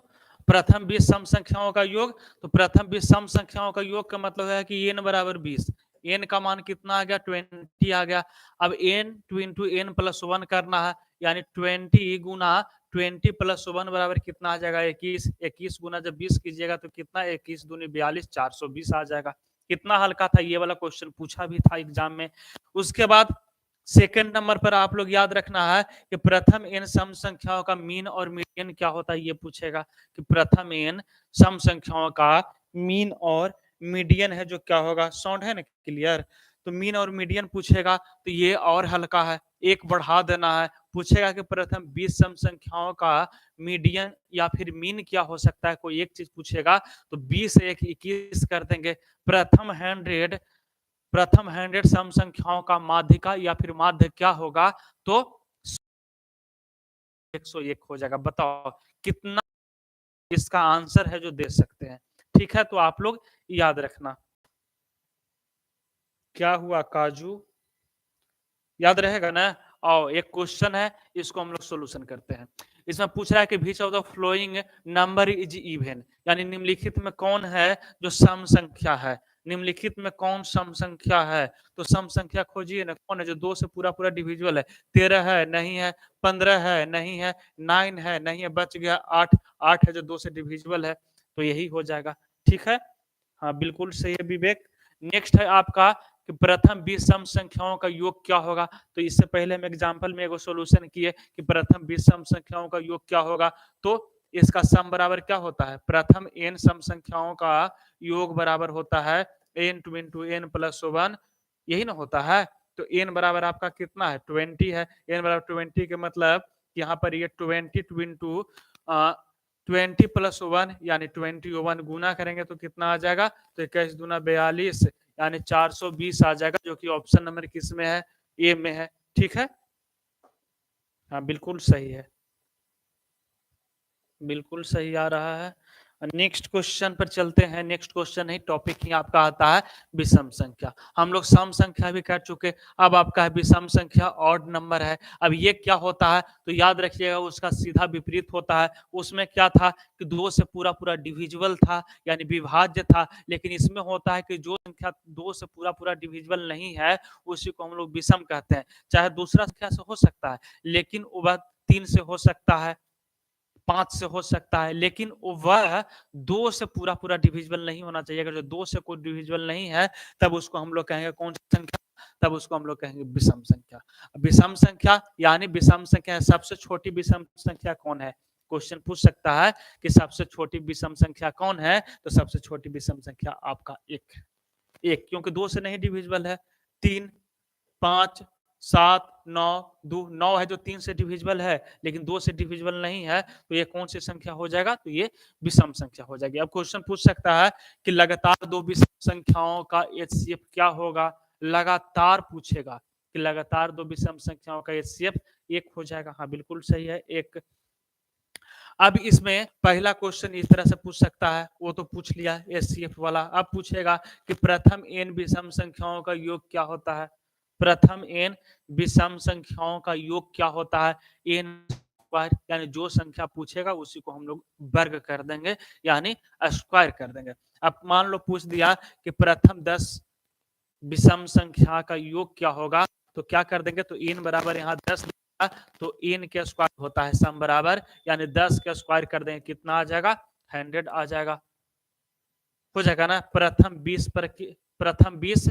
प्रथम 20 सम संख्याओं का योग, तो प्रथम 20 सम संख्याओं का योग का मतलब है कि n बराबर 20। n का मान कितना आ गया 20 आ गया। अब n two into n plus 1 करना है, यानी 20 गुना 20 प्लस 1 बराबर कितना आ जाएगा 21। 21 गुना जब 20 कीजिएगा तो कितना 21 दूनी 42 420 आ जाएगा। कितना हल्का था, ये वाला क्वेश्चन पूछा भी था एग्जाम में। उसके बाद सेकंड नंबर पर आप लोग याद रखना है कि प्रथम n सम संख्याओं का मीन और मीडियन क्या होता है, ये पूछेगा कि प्रथम n सम संख्याओं का मीन और मीडियन है जो क्या होगा। साउंड है ना क्लियर। तो मीन और मीडियन पूछेगा तो ये और हल्का है, एक बढ़ा देना है। पूछेगा कि प्रथम 20 सम संख्याओं का मीडियन या फिर मीन क्या हो सकता है, कोई एक चीज पूछेगा तो 20 से 21 कर देंगे। प्रथम 100 सम संख्याओं का माध्यिका या फिर माध्य क्या होगा, तो 101 हो जाएगा। बताओ कितना इसका आंसर है जो दे सकते हैं। ठीक है, तो आप लोग याद रखना। क्या हुआ काजू, याद रहेगा ना। आओ एक क्वेश्चन है, इसको हम लोग सोल्यूशन करते हैं। इसमें पूछ रहा है कि which of the flowing number is even, यानी निम्नलिखित में कौन है जो सम संख्या है। निम्नलिखित में कौन सम संख्या है, तो सम संख्या खोजिए ना, कौन है जो 2 से पूरा पूरा डिविजिबल है। 13 है, नहीं है। 15 है, नहीं है। 9 है, नहीं है। बच गया 8। 8 है जो 2 से डिविजिबल है, तो यही हो जाएगा। ठीक है, हाँ बिल्कुल सही है विवेक। नेक्स्ट है आपका कि प्रथम 20 सम संख्याओं का योग क्या होगा। तो इससे पहले हम एग्जांपल में एगो सॉल्यूशन किए कि प्रथम 20 सम संख्याओं का योग क्या होगा। तो इसका सम बराबर क्या होता है, प्रथम n सम संख्याओं का योग बराबर होता है n two into n plus 1, यही ना होता है। तो n बराबर आपका कितना है 20 है। n बराबर 20 के मतलब यहाँ पर ये 20 टू इंटू 20 प्लस 1 यानी 21 गुना करेंगे तो कितना आ जाएगा, तो 21 दूना 42 यानी 420 आ जाएगा, जो कि ऑप्शन नंबर किस में है, ए में है। ठीक है, हाँ बिल्कुल सही है, बिल्कुल सही आ रहा है। नेक्स्ट क्वेश्चन पर चलते हैं। नेक्स्ट क्वेश्चन ही टॉपिक ही आपका आता है विषम संख्या। हम लोग सम संख्या भी कर चुके, अब आपका है विषम संख्या, ऑड नंबर है। अब ये क्या होता है, तो याद रखिएगा उसका सीधा विपरीत होता है। उसमें क्या था कि 2 से पूरा पूरा डिविजिबल था, यानी विभाज्य था। लेकिन इसमें होता है कि जो संख्या 2 से पूरा पूरा डिविजिबल नहीं है उसी को हम लोग विषम कहते हैं। चाहे दूसरा संख्या से हो सकता है, लेकिन वह 3 से हो सकता है, 5 से हो सकता है, लेकिन वह 2 से पूरा पूरा डिविजिबल नहीं होना चाहिए। अगर जो 2 से कोई डिविजिबल नहीं है तब उसको हम लोग कहेंगे कौन सी संख्या, तब उसको हम लोग कहेंगे विषम संख्या। विषम संख्या यानी विषम संख्या सबसे छोटी विषम संख्या कौन है, क्वेश्चन पूछ सकता है कि सबसे छोटी विषम संख्या कौन है। तो सबसे छोटी विषम संख्या आपका एक, क्योंकि 2 से नहीं डिविजिबल है। 3, 5, 7, 9, 9 है जो 3 से डिविजिबल है, लेकिन 2 से डिविजिबल नहीं है, तो ये कौन सी संख्या हो जाएगा, तो ये विषम संख्या हो जाएगी। अब क्वेश्चन पूछ सकता है कि लगातार 2 विषम संख्याओं का एचसीएफ क्या होगा। लगातार पूछेगा कि लगातार 2 विषम संख्याओं का एचसीएफ 1 हो जाएगा। हाँ बिल्कुल सही है, 1। अब इसमें पहला क्वेश्चन इस तरह से पूछ सकता है, वो तो पूछ लिया एचसीएफ वाला। अब पूछेगा कि प्रथम n विषम संख्याओं का योग क्या होता है। प्रथम n विषम संख्याओं का योग क्या होता है, n स्क्वायर, यानी जो संख्या पूछेगा उसी को हम लोग वर्ग कर देंगे, यानी स्क्वायर कर देंगे। अब मान लो पूछ दिया कि प्रथम 10 विषम संख्या का योग क्या होगा, तो क्या कर देंगे, तो n बराबर यहाँ 10, तो n के स्क्वायर होता है सम बराबर, यानी 10 के स्क्वायर कर देंगे कितना आ जाएगा, 100 आ जाएगा। हो जाएगा ना। प्रथम 20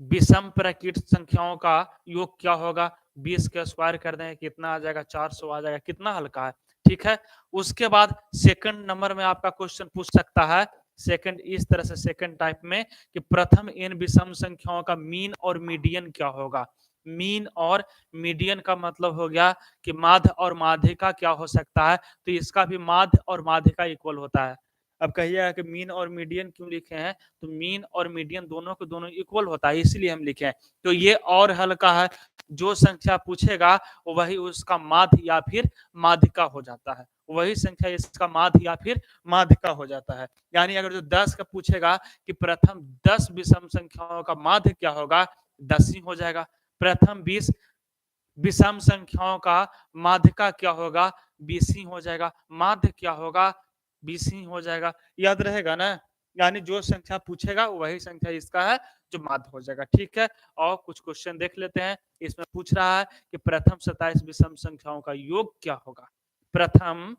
विषम प्रकृत संख्याओं का योग क्या होगा, 20 के स्क्वायर कर देंगे कितना आ जाएगा, 400 आ जाएगा। कितना हल्का है। ठीक है, उसके बाद सेकंड नंबर में आपका क्वेश्चन पूछ सकता है, सेकंड इस तरह से, सेकंड टाइप में कि प्रथम n विषम संख्याओं का मीन और मीडियन क्या होगा। मीन और मीडियन का मतलब हो गया कि माध्य और माध्यिका क्या हो सकता है, तो इसका भी माध्य और माध्यिका इक्वल होता है। अब कहिएगा कि मीन और मीडियन क्यों लिखे हैं, तो मीन और मीडियन दोनों के दोनों इक्वल होता है, इसलिए हम लिखे हैं। तो ये और हल्का है, जो संख्या पूछेगा वही उसका माध्य या फिर माध्यिका हो जाता है, वही संख्या इसका माध्य या फिर माध्यिका हो जाता है। यानी अगर जो 10 का पूछेगा कि प्रथम 10 विषम संख्याओं का माध्य क्या होगा, 10 ही हो जाएगा। प्रथम 20 विषम संख्याओं का माध्य का क्या होगा, 20 ही हो जाएगा। माध्य क्या होगा, 20 ही हो जाएगा। याद रहेगा ना? यानी जो संख्या पूछेगा वही संख्या इसका है जो माध्य हो जाएगा। ठीक है, और कुछ क्वेश्चन देख लेते हैं। इसमें पूछ रहा है कि प्रथम 27 विषम संख्याओं का योग क्या होगा। प्रथम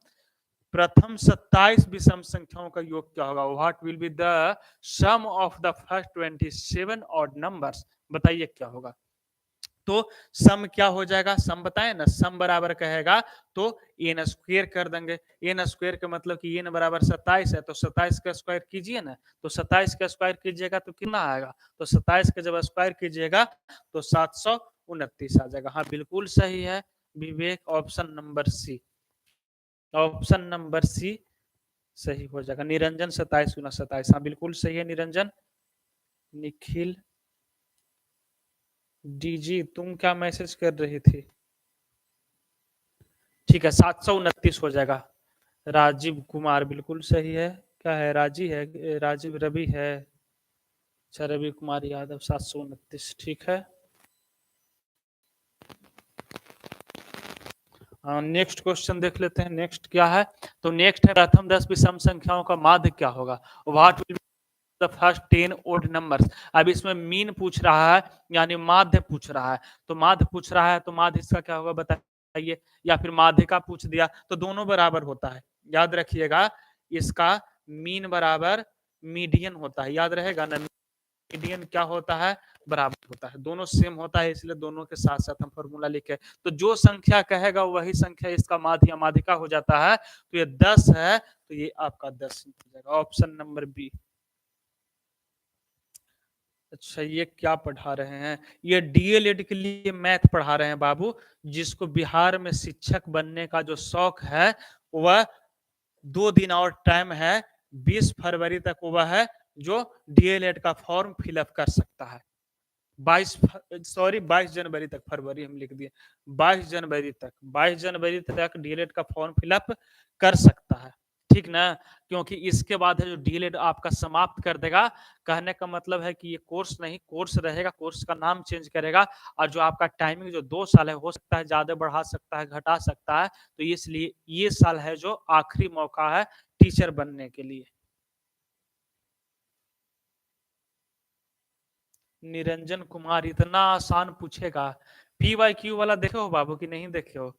प्रथम 27 विषम संख्याओं का योग क्या होगा। What will be the sum of the first 27 odd numbers. बताइए क्या होगा। तो सम क्या हो जाएगा, सम बताए ना, सम बराबर कहेगा तो एन स्क्वायर कर देंगे। एन स्क्वायर का मतलब कि एन बराबर 27 है, तो 27 का स्क्वायर कीजिए ना, तो 27 का स्क्वायर कीजिएगा तो कितना आएगा, तो 27 का जब स्क्वायर कीजिएगा तो 729 आ जाएगा। हाँ बिल्कुल सही है Vivek, option number C, option number C सही हो जाएगा। निरंजन 27 गुना 27, हाँ बिल्कुल सही है निरंजन। निखिल डीजी तुम क्या मैसेज कर रही थी। ठीक है 729 हो जाएगा। राजीव कुमार बिल्कुल सही है। क्या है, राजी है, राजीव रवि है। अच्छा रवि कुमार यादव 729 ठीक है। नेक्स्ट क्वेश्चन देख लेते हैं। नेक्स्ट क्या है, तो नेक्स्ट है प्रथम 10 विषम संख्याओं का माध्य क्या होगा। What will the first 10 odd numbers. अब इसमें मीन पूछ रहा है यानी माध्य पूछ रहा है, तो माध्य पूछ रहा है तो माध्य इसका क्या होगा बताइए, या फिर माध्य का पूछ दिया तो दोनों बराबर होता है। याद रखिएगा इसका मीन बराबर मीडियन होता है, याद रहेगा ना, मीडियन क्या होता है, बराबर होता है, दोनों सेम होता है, इसलिए दोनों के साथ साथ हम फॉर्मूला लिखे। तो जो संख्या कहेगा वही संख्या इसका माध्य माध्यिका हो जाता है। तो ये 10 है तो ये आपका 10 हो जाएगा, ऑप्शन नंबर बी। अच्छा ये क्या पढ़ा रहे हैं, ये डीएलएड के लिए मैथ पढ़ा रहे हैं बाबू। जिसको बिहार में शिक्षक बनने का जो शौक है वह 2 दिन और टाइम है, 20 फरवरी तक वह है जो डीएलएड का फॉर्म फिलअप कर सकता है। 22 जनवरी तक, फरवरी हम लिख दिए, 22 जनवरी तक डीएलएड का फॉर्म फिलअप कर सकता है। ठीक ना, क्योंकि इसके बाद है जो डीएलएड आपका समाप्त कर देगा। कहने का मतलब है कि ये कोर्स नहीं, कोर्स रहेगा, कोर्स का नाम चेंज करेगा, और जो आपका टाइमिंग जो 2 साल है हो सकता है ज्यादा बढ़ा सकता है घटा सकता है, तो इसलिए ये साल है जो आखिरी मौका है टीचर बनने के लिए। निरंजन कुमार इतना आसान पूछेगा। पी वाई क्यू वाला देखे हो बाबू कि नहीं देखे हो,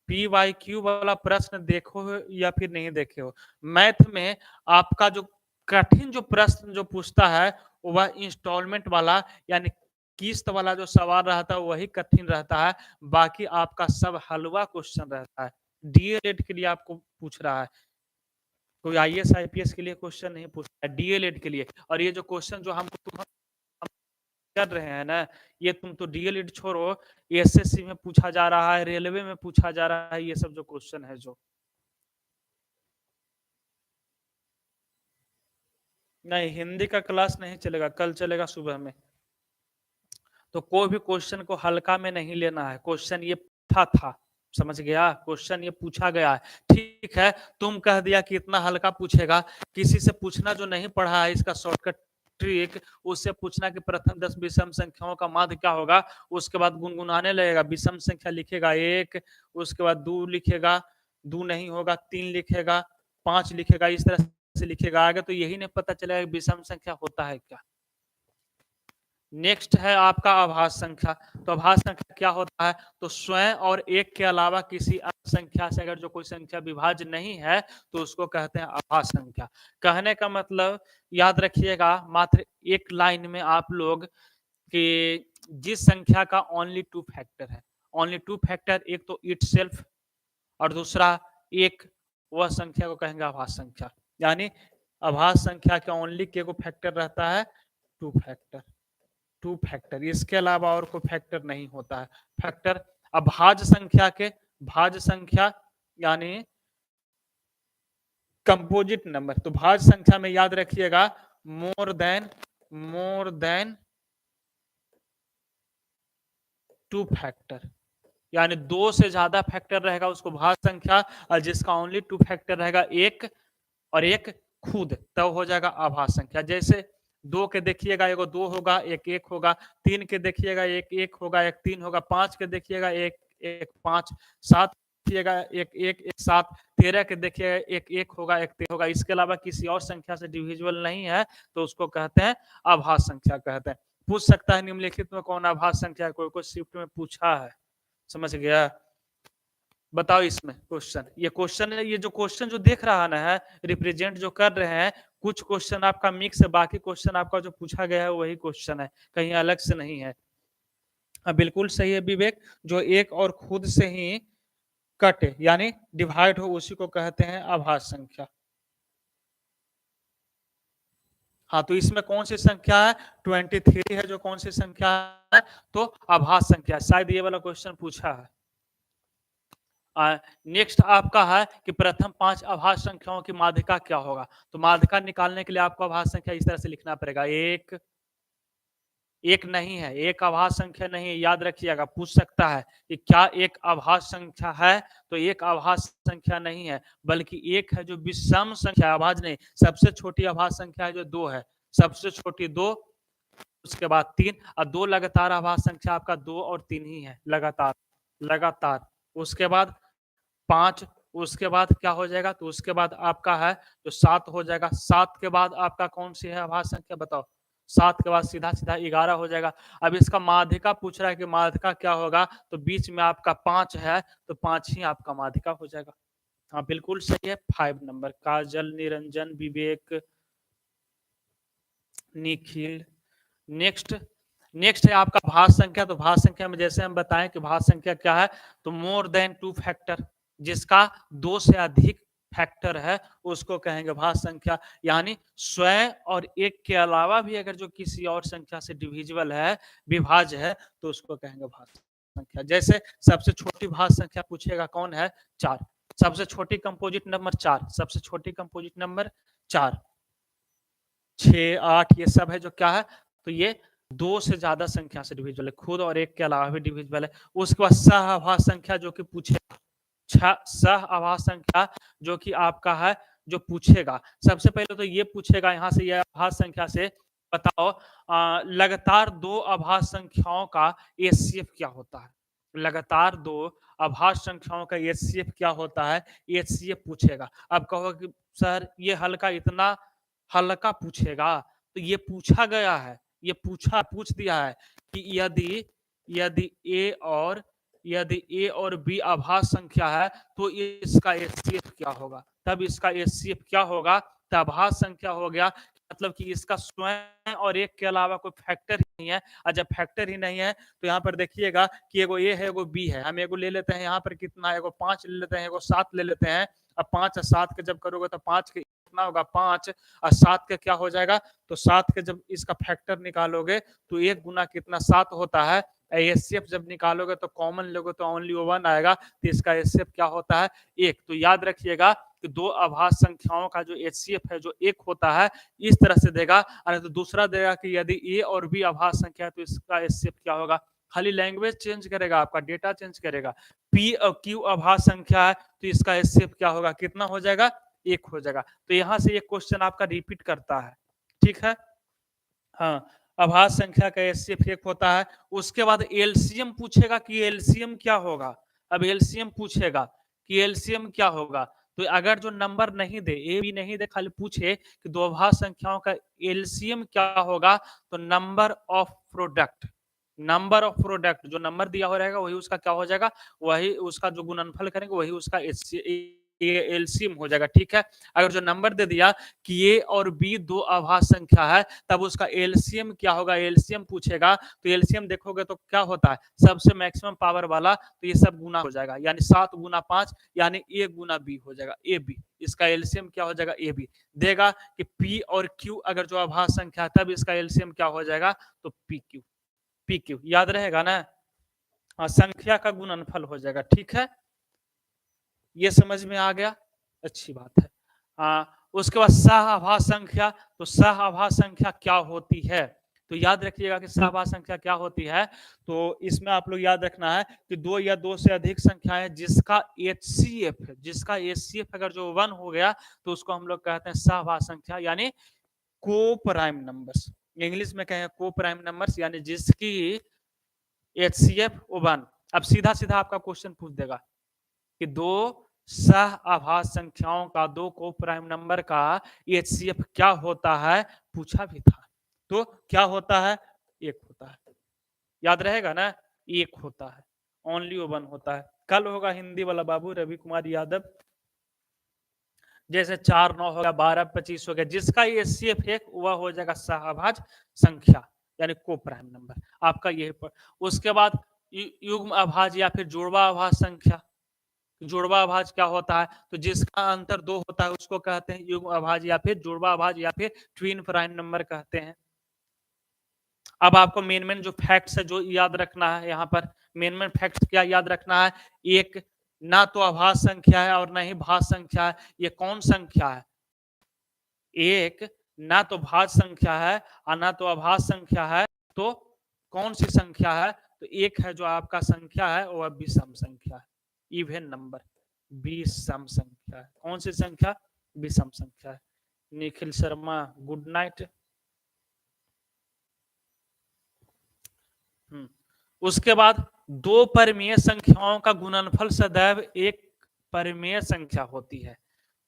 पी वाई क्यू वाला प्रश्न देखो या फिर नहीं देखे हो। मैथ में आपका जो कठिन जो प्रश्न जो पूछता है वह इंस्टॉलमेंट वाला यानी किस्त वाला जो सवाल रहता है वही कठिन रहता है, बाकी आपका सब हलवा क्वेश्चन रहता है। डीएलएड के लिए आपको पूछ रहा है, कोई आईएएस आईपीएस के लिए क्वेश्चन नहीं पूछता है, डीएलएड के लिए। और ये जो क्वेश्चन जो हमको कर रहे हैं ना, ये तुम तो डीएलएड छोड़ो, एसएससी में पूछा जा रहा है, रेलवे में पूछा जा रहा है, ये सब जो क्वेश्चन है जो। नहीं हिंदी का क्लास नहीं चलेगा, कल चलेगा सुबह में। तो कोई भी क्वेश्चन को हल्का में नहीं लेना है, क्वेश्चन ये था, समझ गया, क्वेश्चन ये पूछा गया है। ठीक है, तुम कह दिया कि इतना हल्का पूछेगा, किसी से पूछना जो नहीं पढ़ा है इसका शॉर्टकट ट्रिक, उससे पूछना कि प्रथम 10 विषम संख्याओं का माध्य क्या होगा, उसके बाद गुनगुनाने लगेगा, विषम संख्या लिखेगा 1, उसके बाद 2 लिखेगा, 2 नहीं होगा 3 लिखेगा, 5 लिखेगा, इस तरह से लिखेगा आगे, तो यही नहीं पता चलेगा विषम संख्या होता है क्या। नेक्स्ट है आपका आभास संख्या। तो आभास संख्या क्या होता है, तो स्वयं और एक के अलावा किसी अन्य संख्या से अगर जो कोई संख्या विभाज्य नहीं है तो उसको कहते हैं आभास संख्या। कहने का मतलब याद रखिएगा मात्र एक लाइन में आप लोग कि जिस संख्या का ओनली 2 फैक्टर है, ओनली 2 फैक्टर, एक तो इटसेल्फ और दूसरा एक, वह संख्या को कहेंगे आभास संख्या। यानी आभास संख्या का ओनली के को फैक्टर रहता है 2 फैक्टर, 2 फैक्टर, इसके अलावा और कोई फैक्टर नहीं होता है। फैक्टर अभाज्य संख्या के, भाज्य संख्या यानी कंपोजिट नंबर, तो भाज्य संख्या में याद रखिएगा मोर देन 2 फैक्टर, यानी 2 से ज्यादा फैक्टर रहेगा उसको भाज्य संख्या, और जिसका ओनली 2 फैक्टर रहेगा एक और एक खुद, तब हो जाएगा आभास संख्या। जैसे 2 के देखिएगा एगो 2 होगा, एक 1 होगा, 3 के देखिएगा एक 1 होगा, एक 3 होगा, 5 के देखिएगा एक एक 5, 7 देखिएगा एक 1, एक 7, 13 के देखिए एक 1 होगा, एक 13 होगा। इसके अलावा किसी और संख्या से डिविजिबल नहीं है तो उसको कहते हैं अभाज्य संख्या कहते हैं। पूछ सकता है निम्नलिखित में कौन अभाज्य संख्या है? कोई शिफ्ट में पूछा है, समझ गया? बताओ इसमें क्वेश्चन, ये क्वेश्चन है, ये जो क्वेश्चन जो देख रहा ना है रिप्रेजेंट जो कर रहे हैं, कुछ क्वेश्चन आपका मिक्स है, बाकी क्वेश्चन आपका जो पूछा गया है वही क्वेश्चन है, कहीं अलग से नहीं है। हाँ बिल्कुल सही है विवेक, जो एक और खुद से ही कटे यानी डिवाइड हो उसी को कहते हैं अभाज्य संख्या। हाँ तो इसमें कौन सी संख्या है? 23 है जो कौन सी संख्या है? तो अभाज्य संख्या। शायद ये वाला क्वेश्चन पूछा है। नेक्स्ट आपका है कि प्रथम 5 अभाज्य संख्याओं की माध्यिका क्या होगा? तो माध्यिका निकालने के लिए आपको अभाज्य संख्या इस तरह से लिखना पड़ेगा। एक नहीं है, एक अभाज्य संख्या नहीं है, याद रखिएगा। पूछ सकता है कि क्या एक अभाज्य संख्या है? तो एक अभाज्य संख्या नहीं है, बल्कि एक है जो विषम संख्या, अभाज्य नहीं। सबसे छोटी अभाज्य संख्या है जो 2 है, सबसे छोटी 2, उसके बाद 3 और 2 लगातार अभाज्य संख्या आपका 2 और 3 ही है, लगातार लगातार। उसके बाद 5, उसके बाद क्या हो जाएगा? तो उसके बाद आपका है जो 7 हो जाएगा। 7 के बाद आपका कौन सी है अभाज्य संख्या बताओ? 7 के बाद सीधा सीधा 11 हो जाएगा। अब इसका माध्यिका पूछ रहा है कि माध्यिका क्या होगा? तो बीच में आपका 5 है तो 5 ही आपका माध्यिका हो जाएगा। हाँ बिल्कुल सही है। 5 नंबर काजल, निरंजन, विवेक, निखिल। नेक्स्ट नेक्स्ट है आपका भाज्य संख्या। तो भाज्य संख्या में जैसे हम बताएं कि भाज्य संख्या क्या है, तो मोर देन 2 फैक्टर, जिसका 2 से अधिक फैक्टर है उसको कहेंगे भाज्य संख्या। यानी स्वयं और एक के अलावा भी अगर जो किसी और संख्या से डिविजिबल है, विभाज्य है, तो उसको कहेंगे भाज्य संख्या। जैसे सबसे छोटी भाज्य संख्या पूछेगा कौन है? 4। सबसे छोटी कंपोजिट नंबर 4, सबसे छोटी कंपोजिट नंबर 4, 6, 8 ये सब है जो क्या है? तो ये 2 से ज्यादा संख्या से डिविजिबल है, खुद और एक के अलावा भी डिविजिबल है। उसके बाद सह अभाज्य संख्या जो कि पूछेगा, सह अभाज्य संख्या जो कि आपका है जो पूछेगा। सबसे पहले तो ये पूछेगा यहाँ से, ये अभाज्य संख्या से बताओ लगातार 2 अभाज्य संख्याओं का एचसीएफ क्या होता है? लगातार 2 अभाज्य संख्याओं का एचसीएफ क्या होता है? एचसीएफ पूछेगा। अब कहो कि सर ये हल्का, इतना हल्का पूछेगा? तो ये पूछा गया है, ये पूछ दिया है कि यदि ए और बी अभाज्य संख्या है तो इसका एचसीएफ क्या होगा? तब इसका एचसीएफ क्या होगा? तो अभाज्य संख्या हो गया, मतलब कि इसका स्वयं और एक के अलावा कोई फैक्टर ही नहीं है। और जब फैक्टर ही नहीं है तो यहाँ पर देखिएगा कि एगो ए है, एगो बी है। हम एगो ले लेते हैं यहाँ पर कितना, एगो 5 ले लेते हैं, एगो 7 ले लेते हैं। अब 5 और 7 के जब करोगे तो 5 के कितना होगा? 5 और 7 का क्या हो जाएगा? तो 7 के जब इसका फैक्टर निकालोगे तो 1 गुना कितना? 7 होता है। एचसीएफ जब निकालोगे तो कॉमन लोगे तो ओनली 1 आएगा, तो इसका एचसीएफ क्या होता है? 1। तो याद रखिएगा कि 2 अभाज्य संख्याओं का जो एचसीएफ है जो 1 होता है, इस तरह से देगा। और तो दूसरा देगा कि यदि ए और बी अभाज्य संख्या है तो इसका एचसीएफ क्या होगा? खाली लैंग्वेज चेंज करेगा, आपका डेटा चेंज करेगा। पी और क्यू अभाज्य संख्या है तो इसका एचसीएफ क्या होगा? कितना हो जाएगा? 1 हो जाएगा। तो यहां से ये क्वेश्चन आपका रिपीट करता है, ठीक है। हाँ, अभाज्य संख्या का एचसीएफ 1 होता है। उसके बाद एलसीएम पूछेगा कि एलसीएम क्या होगा? अब एलसीएम पूछेगा कि एलसीएम क्या होगा? तो अगर जो नंबर नहीं दे, ए बी नहीं दे, खाली पूछे कि 2 अभाज्य संख्याओं का एलसीएम क्या होगा, तो number of product, number of product जो नंबर दिया हो रहेगा वही उसका क्या हो जाएगा? वही उसका जो गुणनफल करेंगे वही उसका एलसीएम हो जाएगा, ठीक है। अगर जो नंबर दे दिया कि ए और बी 2 अभाज्य संख्या है, तब उसका एलसीएम क्या होगा? एलसीएम पूछेगा तो एलसीएम देखोगे तो क्या होता है? सबसे मैक्सिमम पावर वाला, तो ये सब गुना हो जाएगा, यानी 7 गुना 5 यानी ए गुना बी हो जाएगा, ए बी। इसका एलसीएम क्या हो जाएगा? ए बी देगा कि पी और क्यू अगर जो अभाज्य संख्या है तब इसका एलसीएम क्या हो जाएगा? तो पी क्यू, पी क्यू याद रहेगा ना। संख्या का गुणनफल हो जाएगा, ठीक है। ये समझ में आ गया, अच्छी बात है। उसके बाद सह अभाज्य संख्या। तो सह अभाज्य संख्या क्या होती है? तो याद रखिएगा कि सह अभाज्य संख्या क्या होती है। तो इसमें आप लोग याद रखना है कि 2 या 2 से अधिक संख्याएं जिसका एचसीएफ है, जिसका एचसीएफ अगर जो 1 हो गया तो उसको हम लोग कहते हैं सह अभाज्य संख्या, यानी को प्राइम नंबर्स। इंग्लिश में कहें को प्राइम नंबर्स, यानी जिसकी एचसीएफ 1, अब सीधा सीधा आपका क्वेश्चन पूछ देगा कि दो सह आभास संख्याओं का, दो को प्राइम नंबर का एचसीएफ क्या होता है, पूछा भी था। तो क्या होता है, एक होता है, याद रहेगा ना, एक होता है, ओनली वन होता है। कल होगा हिंदी वाला बाबू रवि कुमार यादव, जैसे 4 9 हो गया, 12 25 हो गया, जिसका एचसीएफ एक वह हो जाएगा सहअभाज्य संख्या यानी को प्राइम नंबर आपका ये। उसके बाद युग्म अभाज्य या फिर जुड़वा अभाज्य संख्या। जुड़वा अभाज्य क्या होता है, तो जिसका अंतर 2 होता है उसको कहते हैं युग्म अभाज्य या फिर जुड़वा अभाज्य या फिर ट्विन प्राइम नंबर कहते हैं। अब आपको मेन जो फैक्ट्स है जो याद रखना है, यहाँ पर मेन फैक्ट्स क्या याद रखना है, एक ना तो अभाज्य संख्या है और ना ही भाज्य संख्या है। ये कौन संख्या है, एक ना तो भाज्य संख्या है और ना तो अभाज्य संख्या है, तो कौन सी संख्या है, तो एक है जो आपका संख्या है वह विषम संख्या है, इवन नंबर, विषम संख्या है। कौन सी संख्या, विषम संख्या है। Nikhil Sharma good night. उसके बाद दो परिमेय संख्याओं का गुणनफल सदैव एक परिमेय संख्या होती है।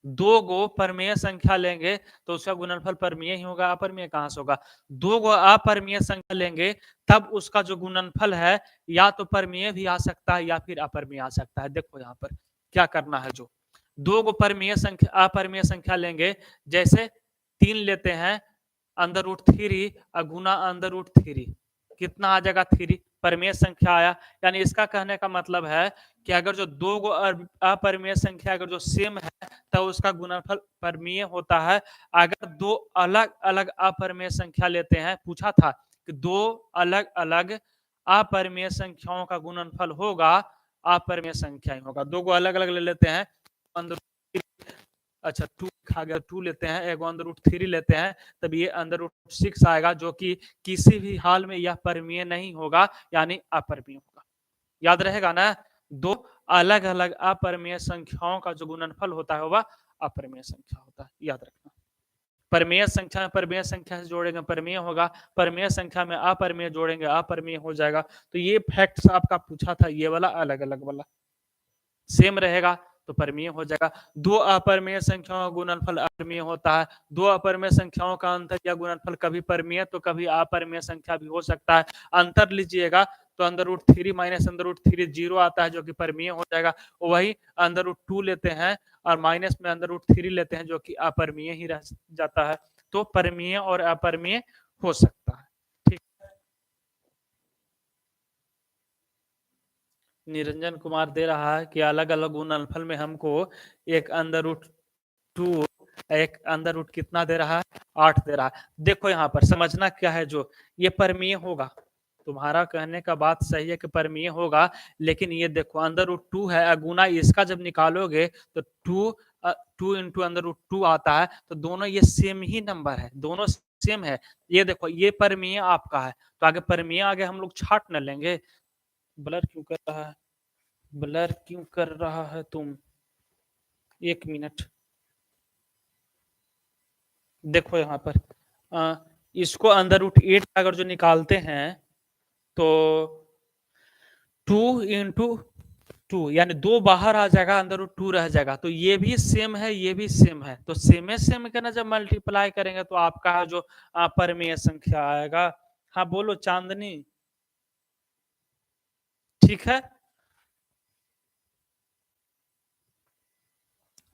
दो गो परिमेय संख्या लेंगे तो उसका गुणनफल परिमेय ही होगा, अपरिमेय कहां से होगा। दो गो अपरिमेय संख्या लेंगे तब उसका जो गुणनफल है या तो परिमेय भी आ सकता है या फिर अपरिमेय आ सकता है। देखो यहाँ पर क्या करना है, जो दो गो परिमेय संख्या अपरिमेय संख्या लेंगे, जैसे 3 लेते हैं अंडर रूट 3 गुना अंडर रूट 3, कितना आ जाएगा 3, परिमेय संख्या आया। यानी इसका कहने का मतलब है कि अगर जो दो गो अपरिमेय संख्या अगर जो सेम है तो उसका गुणनफल परिमेय होता है। अगर दो अलग अलग अपरिमेय संख्या लेते हैं, पूछा था कि दो अलग अलग अपरिमेय संख्याओं का गुणनफल होगा, अपरिमेय संख्या ही होगा। दो गो अलग अलग ले लेते हैं, अच्छा 2 खा गया, 2 लेते हैं, एक अंडर रूट 3 लेते हैं, तब ये अंडर रूट 6 आएगा, जो कि किसी भी हाल में यह परिमेय नहीं होगा, यानी अपरिमेय होगा। याद रहेगा ना, दो अलग अलग अपरिमेय संख्याओं का जो गुणनफल होता है वह अपरिमेय संख्या होता है, याद रखना। परिमेय संख्या में परिमेय संख्या से जोड़ेंगे परिमेय होगा, परिमेय संख्या में अपरिमेय जोड़ेंगे अपरिमेय हो जाएगा। तो ये फैक्ट्स आपका पूछा था, ये वाला अलग अलग वाला सेम रहेगा तो परिमेय हो जाएगा। दो अपरिमेय संख्याओं का गुणनफल अपरिमेय होता है। दो अपरिमेय संख्याओं का अंतर या गुणनफल कभी परिमेय तो कभी अपरिमेय संख्या भी हो सकता है। अंतर लीजिएगा तो under root 3 minus under root 3 0 आता है, जो कि परिमेय हो जाएगा। वही अंडर रूट 2 लेते हैं और माइनस में अंडर रूट 3 लेते हैं, जो कि अपरिमेय ही रह जाता है। तो परिमेय और अपरिमेय हो सकता है। निरंजन कुमार दे रहा है कि अलग अलग गुणनफल में हमको एक अंडर रूट 2, एक अंडर रूट कितना दे रहा है, 8 दे रहा है। देखो यहाँ पर समझना क्या है, जो ये परिमेय होगा, तुम्हारा कहने का बात सही है कि परिमेय होगा, लेकिन ये देखो अंडर रूट 2 है, गुना इसका जब निकालोगे तो 2 इंटू अंडर रूट 2 आता है, तो दोनों ये सेम ही नंबर है, दोनों सेम है। ये देखो ये परिमेय आपका है, तो आगे परिमेय आगे हम लोग छाट न लेंगे। ब्लर क्यों कर रहा है, ब्लर क्यों कर रहा है तुम, एक मिनट। देखो यहाँ पर इसको अंडर रूट 8 अगर जो निकालते हैं तो 2 इंटू 2 यानी 2 बाहर आ जाएगा, अंदर रूट 2 रह जाएगा। तो ये भी सेम है, ये भी सेम है, तो सेम का ना जब मल्टीप्लाई करेंगे तो आपका जो परिमेय संख्या आएगा। हाँ बोलो चांदनी, ठीक है।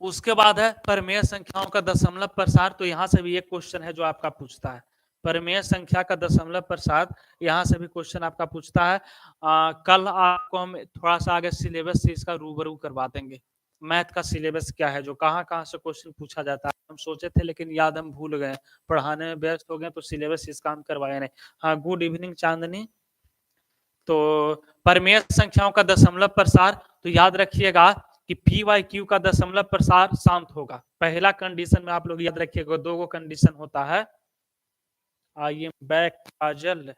उसके बाद है परिमेय संख्याओं का दशमलव प्रसार। तो यहां से भी एक क्वेश्चन है जो आपका पूछता है, परिमेय संख्या का दशमलव प्रसार, यहां से भी क्वेश्चन आपका पूछता है। कल आपको हम थोड़ा सा आगे सिलेबस से इसका रूबरू करवा देंगे, मैथ का सिलेबस क्या है, जो कहाँ कहाँ से क्वेश्चन पूछा जाता है। हम सोचे थे लेकिन याद हम भूल गए, पढ़ाने में व्यस्त हो गए, तो सिलेबस इसका हम करवाए नहीं। हाँ गुड इवनिंग चांदनी। तो परिमेय संख्याओं का दशमलव प्रसार, तो याद रखिएगा कि पी वाई क्यू का दशमलव प्रसार शांत होगा। पहला कंडीशन में आप लोग याद रखिएगा, दो गो कंडीशन होता है। I am back Kajal.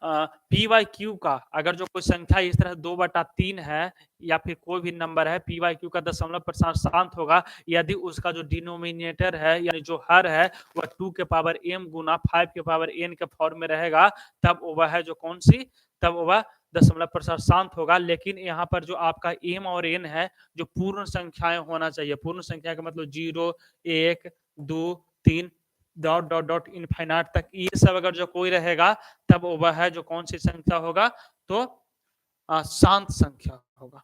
P Y Q का अगर जो कोई संख्या इस तरह 2/3 है या फिर कोई भी नंबर है, पी वाई क्यू का दशमलव प्रसार शांत होगा यदि उसका जो डिनोमिनेटर है यानी जो हर है वह 2 के पावर m गुना 5 के पावर n के फॉर्म में रहेगा, तब वह है जो कौन सी, तब वह दशमलव प्रसार शांत होगा, लेकिन यहाँ पर जो आपका m और n है, जो पूर्ण संख्याएं होना चाहिए। पूर्ण संख्या का मतलब 0, 1, 2, 3 डॉट डॉट डॉट इनफाइनाइट तक, ये सब अगर जो कोई रहेगा तब वह है जो कौन सी संख्या होगा, तो शांत संख्या होगा,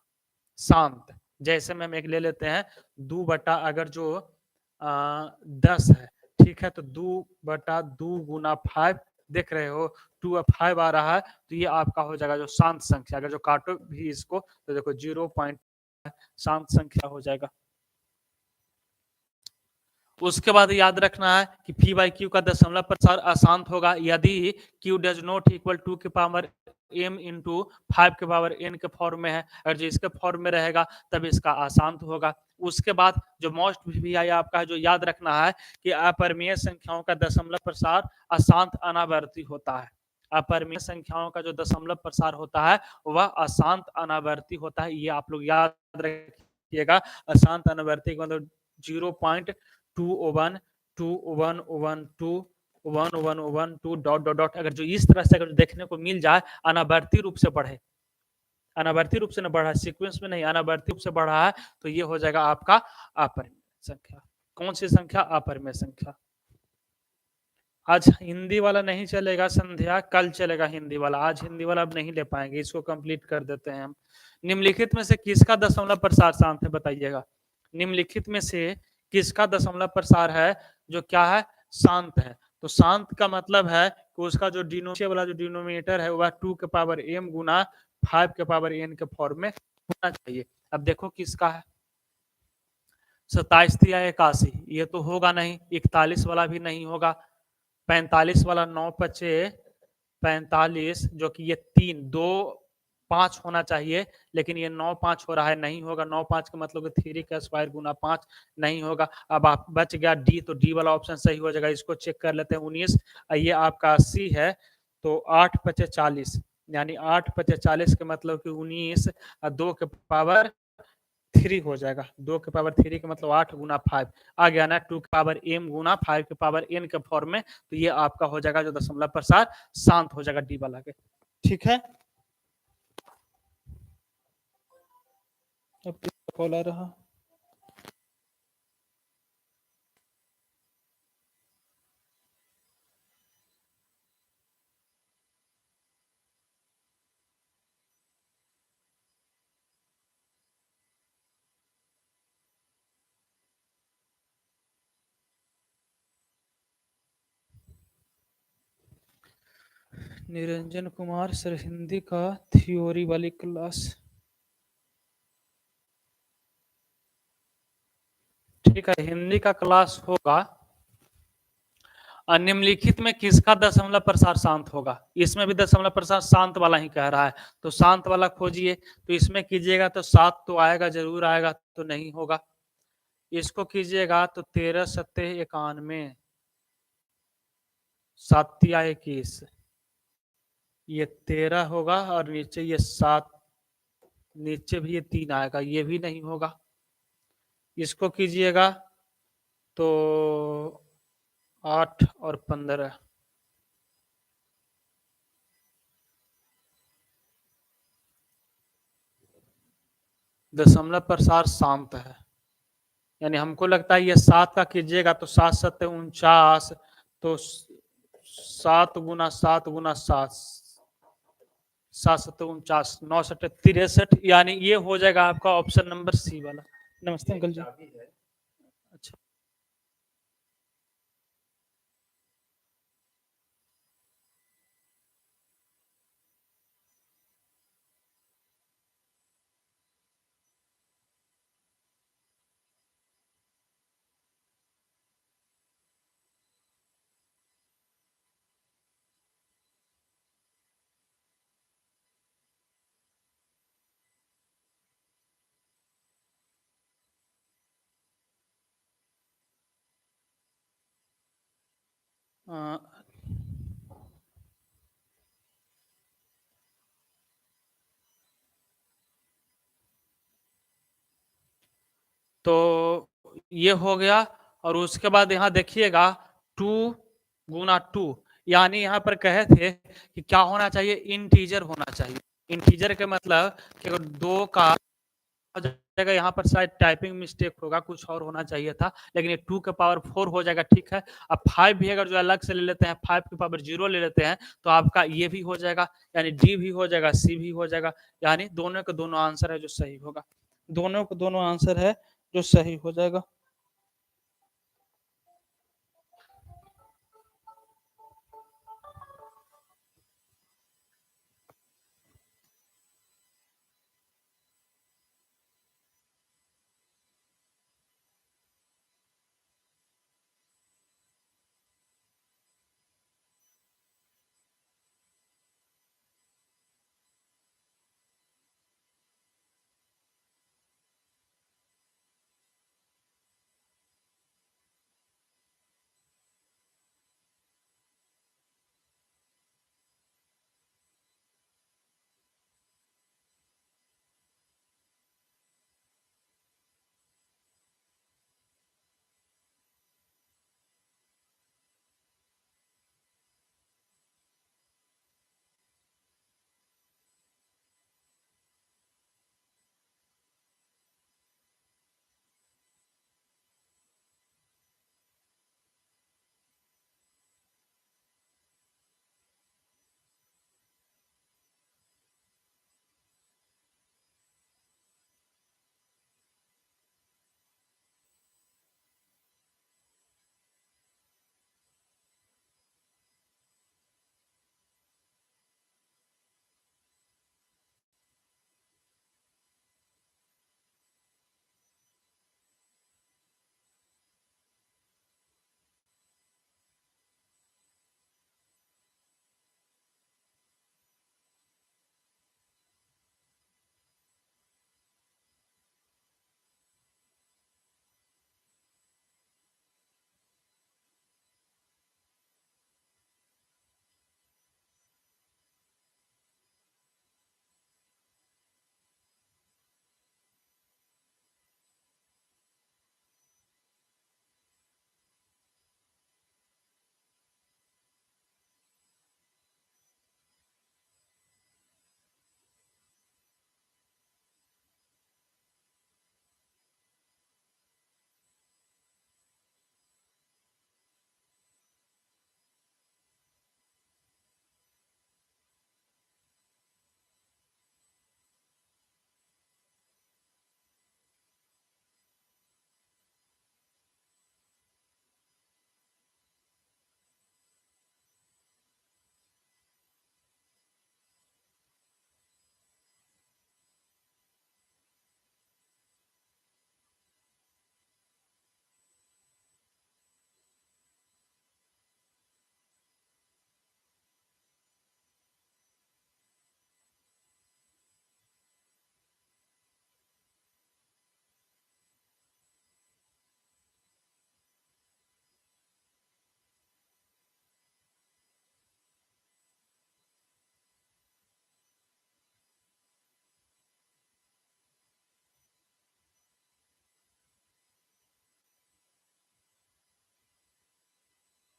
शांत। जैसे में हम एक ले लेते हैं 2 बटा अगर जो 10 है, ठीक है, तो 2 बटा 2 गुना 5, देख रहे हो 2 और 5 आ रहा है, तो ये आपका हो जाएगा जो शांत संख्या। अगर जो काटो भी इसको तो देखो 0 पॉइंट शांत संख्या हो जाएगा। उसके बाद याद रखना है कि पी बाई क्यू का दशमलव प्रसार अशांत होगा यदि क्यू डज नॉट इक्वल 2 के पावर m इंटू 5 के पावर n के फॉर्म में है। अगर जो इसके फॉर्म में रहेगा तब इसका अशांत होगा। उसके बाद जो मोस्ट भी है आपका जो याद रखना है कि अपरिमेय संख्याओं का दशमलव प्रसार अशांत अनावर्ती होता है। अपरिमेय संख्याओं का जो दशमलव प्रसार होता है वह अशांत अनावर्ती होता है। ये आप लोग याद रखिएगा। अशांत अनावर्ती मतलब 0.201 2 डॉट डॉट डॉट, अगर जो इस तरह से अगर देखने को मिल जाए, अनावर्ती रूप से बढ़े, अनावर्ती रूप से न बढ़ा, सीक्वेंस में नहीं, अनावर्ती रूप से बढ़ा है, तो ये हो जाएगा आपका अपरिमेय संख्या। कौन सी संख्या? अपरिमेय संख्या। आज हिंदी वाला नहीं चलेगा संध्या, कल चलेगा हिंदी वाला। आज हिंदी वाला अब नहीं ले पाएंगे, इसको कंप्लीट कर देते हैं हम। निम्नलिखित में से किसका दशमलव प्रसार शांत है, बताइएगा। निम्नलिखित में से किसका दशमलव प्रसार है जो क्या है, शांत है। तो शांत का मतलब है कि उसका जो नीचे वाला जो डिनोमिनेटर है वह 2 के पावर m गुना 5 के पावर n के फॉर्म में होना चाहिए। अब देखो किसका है, 27 या 81, ये तो होगा नहीं। 41 वाला भी नहीं होगा। 45 वाला 9 पचे 45, जो कि ये 3 2 5 होना चाहिए, लेकिन ये 9 5 हो रहा है, नहीं होगा। 9 5 का मतलब 3 का स्क्वायर गुना 5 नहीं होगा। अब आप बच गया डी, तो डी वाला ऑप्शन सही हो जाएगा। इसको चेक कर लेते हैं। 19, ये आपका 80 है, तो 8 पचे 40, यानी 8 पचे 40 के मतलब कि 19 2 के पावर 3 हो जाएगा। 2 के पावर 3 का मतलब 8 गुना 5 आ गया ना, 2 के पावर m गुना 5 के पावर n के फॉर्म में। तो ये आपका हो जाएगा जो दशमलव प्रसार शांत हो जाएगा डी वाला के। ठीक है, अब कॉल आ रहा। निरंजन कुमार सर, हिंदी का थ्योरी वाली क्लास। ठीक है, हिंदी का क्लास होगा। निम्नलिखित में किसका दशमलव प्रसार शांत होगा? इसमें भी दशमलव प्रसार शांत वाला ही कह रहा है, तो शांत वाला खोजिए। तो इसमें कीजिएगा तो 7 तो आएगा, जरूर आएगा, तो नहीं होगा। इसको कीजिएगा तो 13 सत्ते 91, 7 21, ये 13 होगा, और नीचे ये 7, नीचे भी ये 3 आएगा, ये भी नहीं होगा। इसको कीजिएगा तो 8 और 15, दशमलव प्रसार शांत है। यानी हमको लगता है ये 7 का कीजिएगा तो 7 सत्ते 49, तो 7 गुना 7 गुना 7, 7 सत्ते 49, 9 सत्ते 63, यानी ये हो जाएगा आपका ऑप्शन नंबर सी वाला। नमस्ते अंकल जी। अच्छा, तो ये हो गया। और उसके बाद यहाँ देखिएगा 2 गुना 2, यानी यहाँ पर कहे थे कि क्या होना चाहिए, इंटीजर होना चाहिए। इंटीजर का मतलब कि अगर 2 का हो जाएगा, यहाँ पर शायद टाइपिंग मिस्टेक होगा, कुछ और होना चाहिए था, लेकिन ये 2 का पावर 4 हो जाएगा, ठीक है। अब 5 भी अगर जो अलग से ले लेते हैं, 5 की पावर 0 ले लेते हैं, तो आपका ये भी हो जाएगा, यानी डी भी हो जाएगा, सी भी हो जाएगा, यानी दोनों के दोनों आंसर है जो सही होगा। दोनों के दोनों आंसर है जो सही हो जाएगा।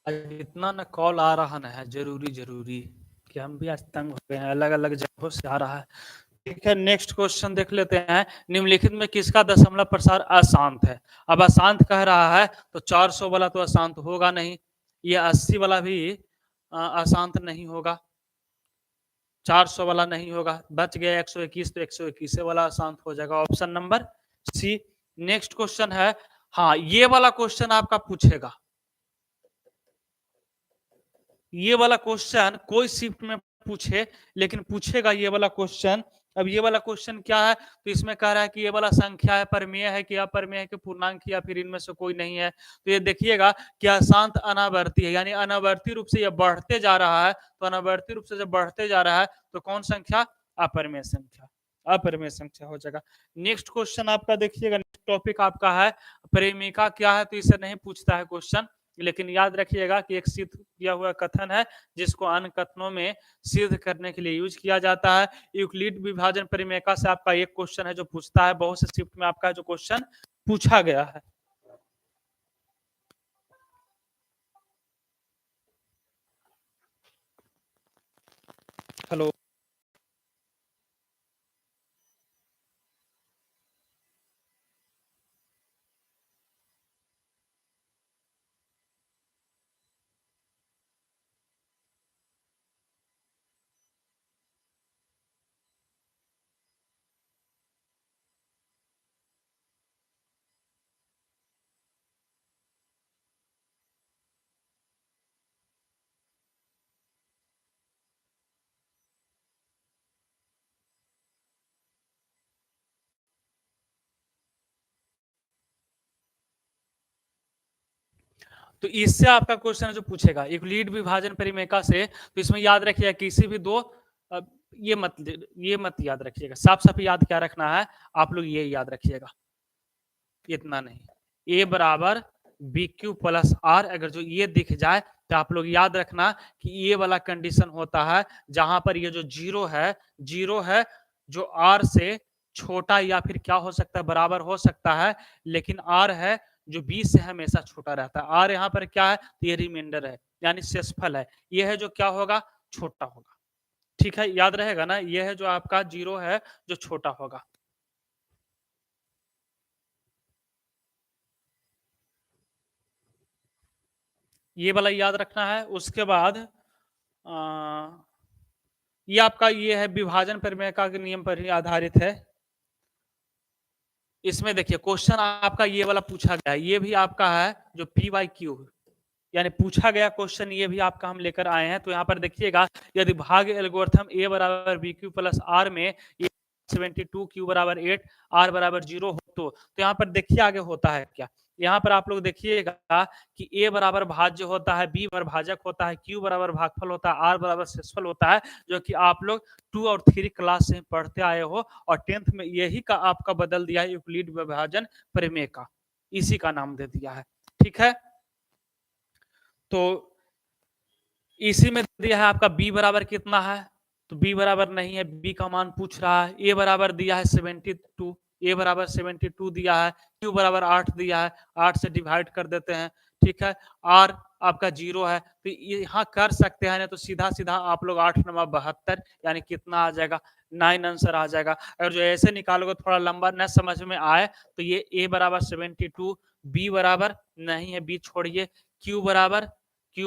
आज इतना ना कॉल आ रहा ना है जरूरी कि हम भी आज तंग हो गए हैं, अलग-अलग जगहों से आ रहा है। ठीक है, नेक्स्ट क्वेश्चन देख लेते हैं। निम्नलिखित में किसका दशमलव प्रसार अशांत है? अब अशांत कह रहा है तो 400 वाला तो अशांत होगा नहीं, ये 80 वाला भी अशांत नहीं होगा, 400 वाला नहीं होगा, बच गया 121, तो 121 वाला अशांत हो जाएगा, option number C. Next question है, हाँ ये वाला क्वेश्चन आपका पूछेगा, ये वाला क्वेश्चन कोई शिफ्ट में पूछे, लेकिन पूछेगा ये वाला क्वेश्चन। अब ये वाला क्वेश्चन क्या है, तो इसमें कह रहा है कि ये वाला संख्या है, परमेय है कि अपरमेय है कि पूर्णांक, या फिर इनमें से कोई नहीं है। तो ये देखिएगा कि अशांत अनावर्ती है, यानी अनावर्ती रूप से ये बढ़ते जा रहा है, तो अनावर्ती रूप से जब बढ़ते जा रहा है तो कौन संख्या? अपरमेय संख्या, अपरमेय संख्या हो जाएगा। नेक्स्ट क्वेश्चन आपका देखिएगा, नेक्स्ट टॉपिक आपका है प्रेमिका क्या है, तो इसे नहीं पूछता है क्वेश्चन, लेकिन याद रखिएगा कि एक सिद्ध किया हुआ कथन है जिसको अन्य कथनों में सिद्ध करने के लिए यूज किया जाता है। यूक्लिड विभाजन परिमेयका से आपका एक क्वेश्चन है जो पूछता है, बहुत से शिफ्ट में आपका जो क्वेश्चन पूछा गया है। हेलो। तो इससे आपका क्वेश्चन जो पूछेगा यूक्लिड विभाजन परिमेका से, तो इसमें याद रखिएगा किसी भी दो ये मत याद रखिएगा, साफ याद क्या रखना है आप लोग, ये याद रखिएगा, इतना नहीं। ए बराबर बी क्यू प्लस आर, अगर जो ये दिख जाए तो आप लोग याद रखना कि ये वाला कंडीशन होता है जहां पर ये जो जीरो है जो आर से छोटा या फिर क्या हो सकता है बराबर हो सकता है, लेकिन आर है जो बी से हमेशा छोटा रहता है। आर यहाँ पर क्या है, तो ये रिमाइंडर है यानी शेषफल है, ये है जो क्या होगा, छोटा होगा। ठीक है, याद रहेगा ना, ये है जो आपका जीरो है जो छोटा होगा। ये वाला याद रखना है। उसके बाद ये आपका ये है विभाजन परिमेय के नियम पर ही आधारित है। इसमें देखिए क्वेश्चन आपका ये वाला पूछा गया है, ये भी आपका है जो पी वाई क्यू यानी पूछा गया क्वेश्चन, ये भी आपका हम लेकर आए हैं। तो यहाँ पर देखिएगा यदि भाग एल्गोरिथम ए बराबर बी क्यू प्लस आर में 72 क्यू बराबर 8 आर बराबर 0 हो तो यहाँ पर देखिए आगे होता है क्या। यहाँ पर आप लोग देखिएगा कि ए बराबर भाज्य होता है, बी बराबर भाजक होता है, क्यू बराबर भागफल होता है, आर बराबर शेषफल होता है, जो कि आप लोग 2 और 3 क्लास से पढ़ते आए हो और 10th में यही का आपका बदल दिया है यूक्लिड विभाजन प्रमेय का, इसी का नाम दे दिया है। ठीक है, तो इसी में दिया है आपका b बराबर कितना है, तो b बराबर नहीं है, b का मान पूछ रहा है। a बराबर दिया है 72, a बराबर 72 दिया है, q बराबर 8 दिया है, 8 से डिवाइड कर देते हैं। ठीक है, r आपका 0 है, तो यहाँ कर सकते हैं, तो सीधा सीधा आप लोग 8 9 72 यानी कितना आ जाएगा, 9 आंसर आ जाएगा। अगर जो ऐसे निकालोगे थोड़ा लंबा न समझ में आए तो ये a बराबर 72, b बराबर नहीं है, b छोड़िए, q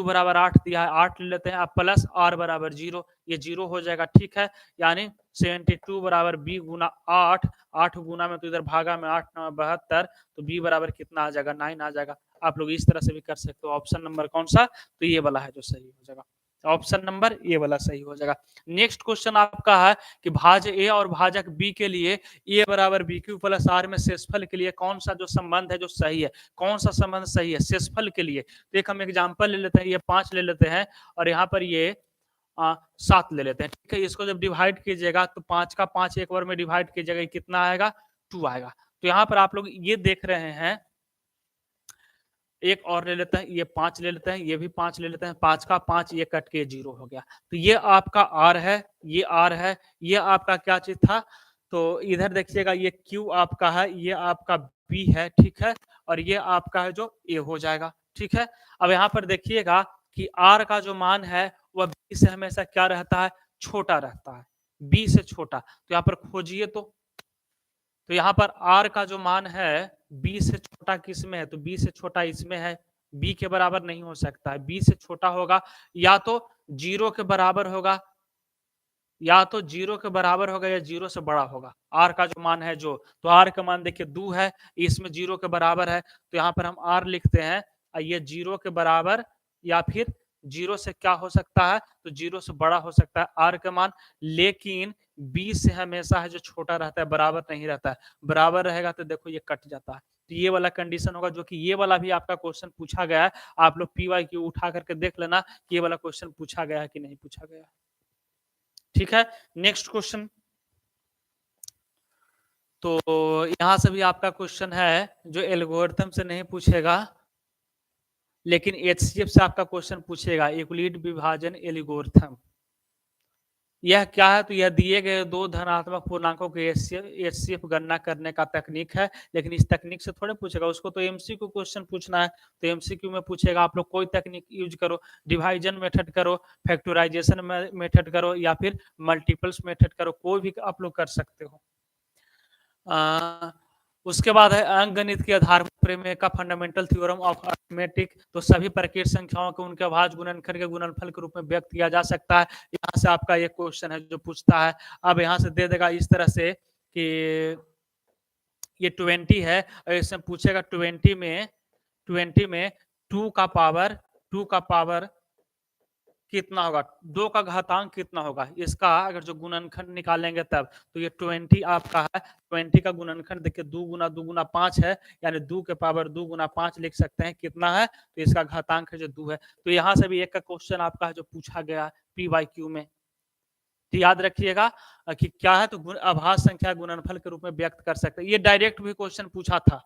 बराबर 8 दिया है, 8 ले लेते हैं आप, प्लस r बराबर 0, ये 0 हो जाएगा। ठीक है, यानी 72 बराबर b गुना 8, 8 गुना में तो इधर भागा में 8 9 72, तो b बराबर कितना आ जाएगा, 9 आ जाएगा। आप लोग इस तरह से भी कर सकते हो। ऑप्शन नंबर कौन सा, तो ये वाला है जो सही हो जाएगा, ऑप्शन नंबर ये वाला सही हो जाएगा। नेक्स्ट क्वेश्चन आपका है कि भाज्य ए और भाजक बी के लिए ए बराबर बी क्यू प्लस आर में शेषफल के लिए कौन सा जो संबंध है जो सही है, कौन सा संबंध सही है शेषफल के लिए। तो एक हम एग्जांपल ले लेते हैं, ये 5 ले लेते हैं और यहाँ पर ये 7 ले लेते हैं। ठीक है, इसको जब डिवाइड कीजिएगा तो 5 का 5 एक बार में डिवाइड कीजिएगा, कितना आएगा, 2 आएगा। तो यहाँ पर आप लोग ये देख रहे हैं, एक और ले लेते हैं, ये 5 ले लेते हैं, ये भी 5 ले लेते हैं, 5 का 5 ये कट के 0 हो गया। तो ये आपका R है, ये R है, ये आपका क्या चीज था, तो इधर देखिएगा ये Q आपका है, ये आपका B है। ठीक है, और ये आपका है जो A हो जाएगा। ठीक है, अब यहाँ पर देखिएगा कि R का जो मान है वह B से हमेशा क्या रहता है, छोटा रहता है, B से छोटा। तो यहाँ पर खोजिए, तो यहाँ पर R का जो मान है B से छोटा किस में है, तो B से छोटा इसमें है, B के बराबर नहीं हो सकता है, B से छोटा होगा या तो 0 के बराबर होगा, या तो 0 के बराबर होगा या 0 से बड़ा होगा। R का जो मान है जो, तो R का मान देखिए 2 है, इसमें 0 के बराबर है, तो यहाँ पर हम R लिखते हैं, ये 0 के बराबर या फिर 0 से क्या हो सकता है, तो 0 से बड़ा हो सकता है R का मान, लेकिन B से हमेशा है जो छोटा रहता है, बराबर नहीं रहता है। बराबर रहेगा तो देखो ये कट जाता है, तो ये वाला कंडीशन होगा, जो कि ये वाला भी आपका क्वेश्चन पूछा गया है। आप लोग PYQ उठा करके देख लेना कि ये वाला क्वेश्चन पूछा गया है कि नहीं पूछा गया है। ठीक है, नेक्स्ट क्वेश्चन, तो यहां से भी आपका क्वेश्चन है जो एल्गोरिथम से नहीं पूछेगा, लेकिन HCF से आपका क्वेश्चन पूछेगा, यूक्लिड विभाजन एल्गोरिथम। यह क्या है, तो यह दिए गए दो धनात्मक पूर्णांकों के HCF गणना करने का तकनीक है, लेकिन इस तकनीक से थोड़े पूछेगा, उसको तो MCQ क्वेश्चन पूछना है, तो MCQ में पूछेगा आप लोग कोई तकनीक यूज करो, डिवाइजन मेथड करो, फैक्टराइजेशन मेथड करो, या फिर मल्टीपल्स मेथड करो, कोई भी आप लोग कर सकते हो। उसके बाद है अंकगणित के आधार प्रमेय का फंडामेंटल थ्योरम ऑफ अरिथमेटिक, तो सभी प्रकृत संख्याओं को उनके भाज्य गुणनखंड के गुणनफल के रूप में व्यक्त किया जा सकता है। यहाँ से आपका ये क्वेश्चन है जो पूछता है, अब यहाँ से दे देगा इस तरह से कि ये 20 है और इसमें पूछेगा 20 में 2 का पावर कितना होगा, 2 का घातांक कितना होगा, इसका अगर जो गुणनखंड निकालेंगे तब, तो ये 20 आपका है, 20 का गुणनखंड देखिए 2 गुना 5 है, यानी 2 के पावर 2 गुना 5 लिख सकते हैं, कितना है, तो इसका घातांक है जो 2 है। तो यहाँ से भी एक का क्वेश्चन आपका है जो पूछा गया है PYQ में। तो याद रखिएगा कि क्या है, तो अभाज्य संख्या गुणनफल के रूप में व्यक्त कर सकते हैं। ये डायरेक्ट भी क्वेश्चन पूछा था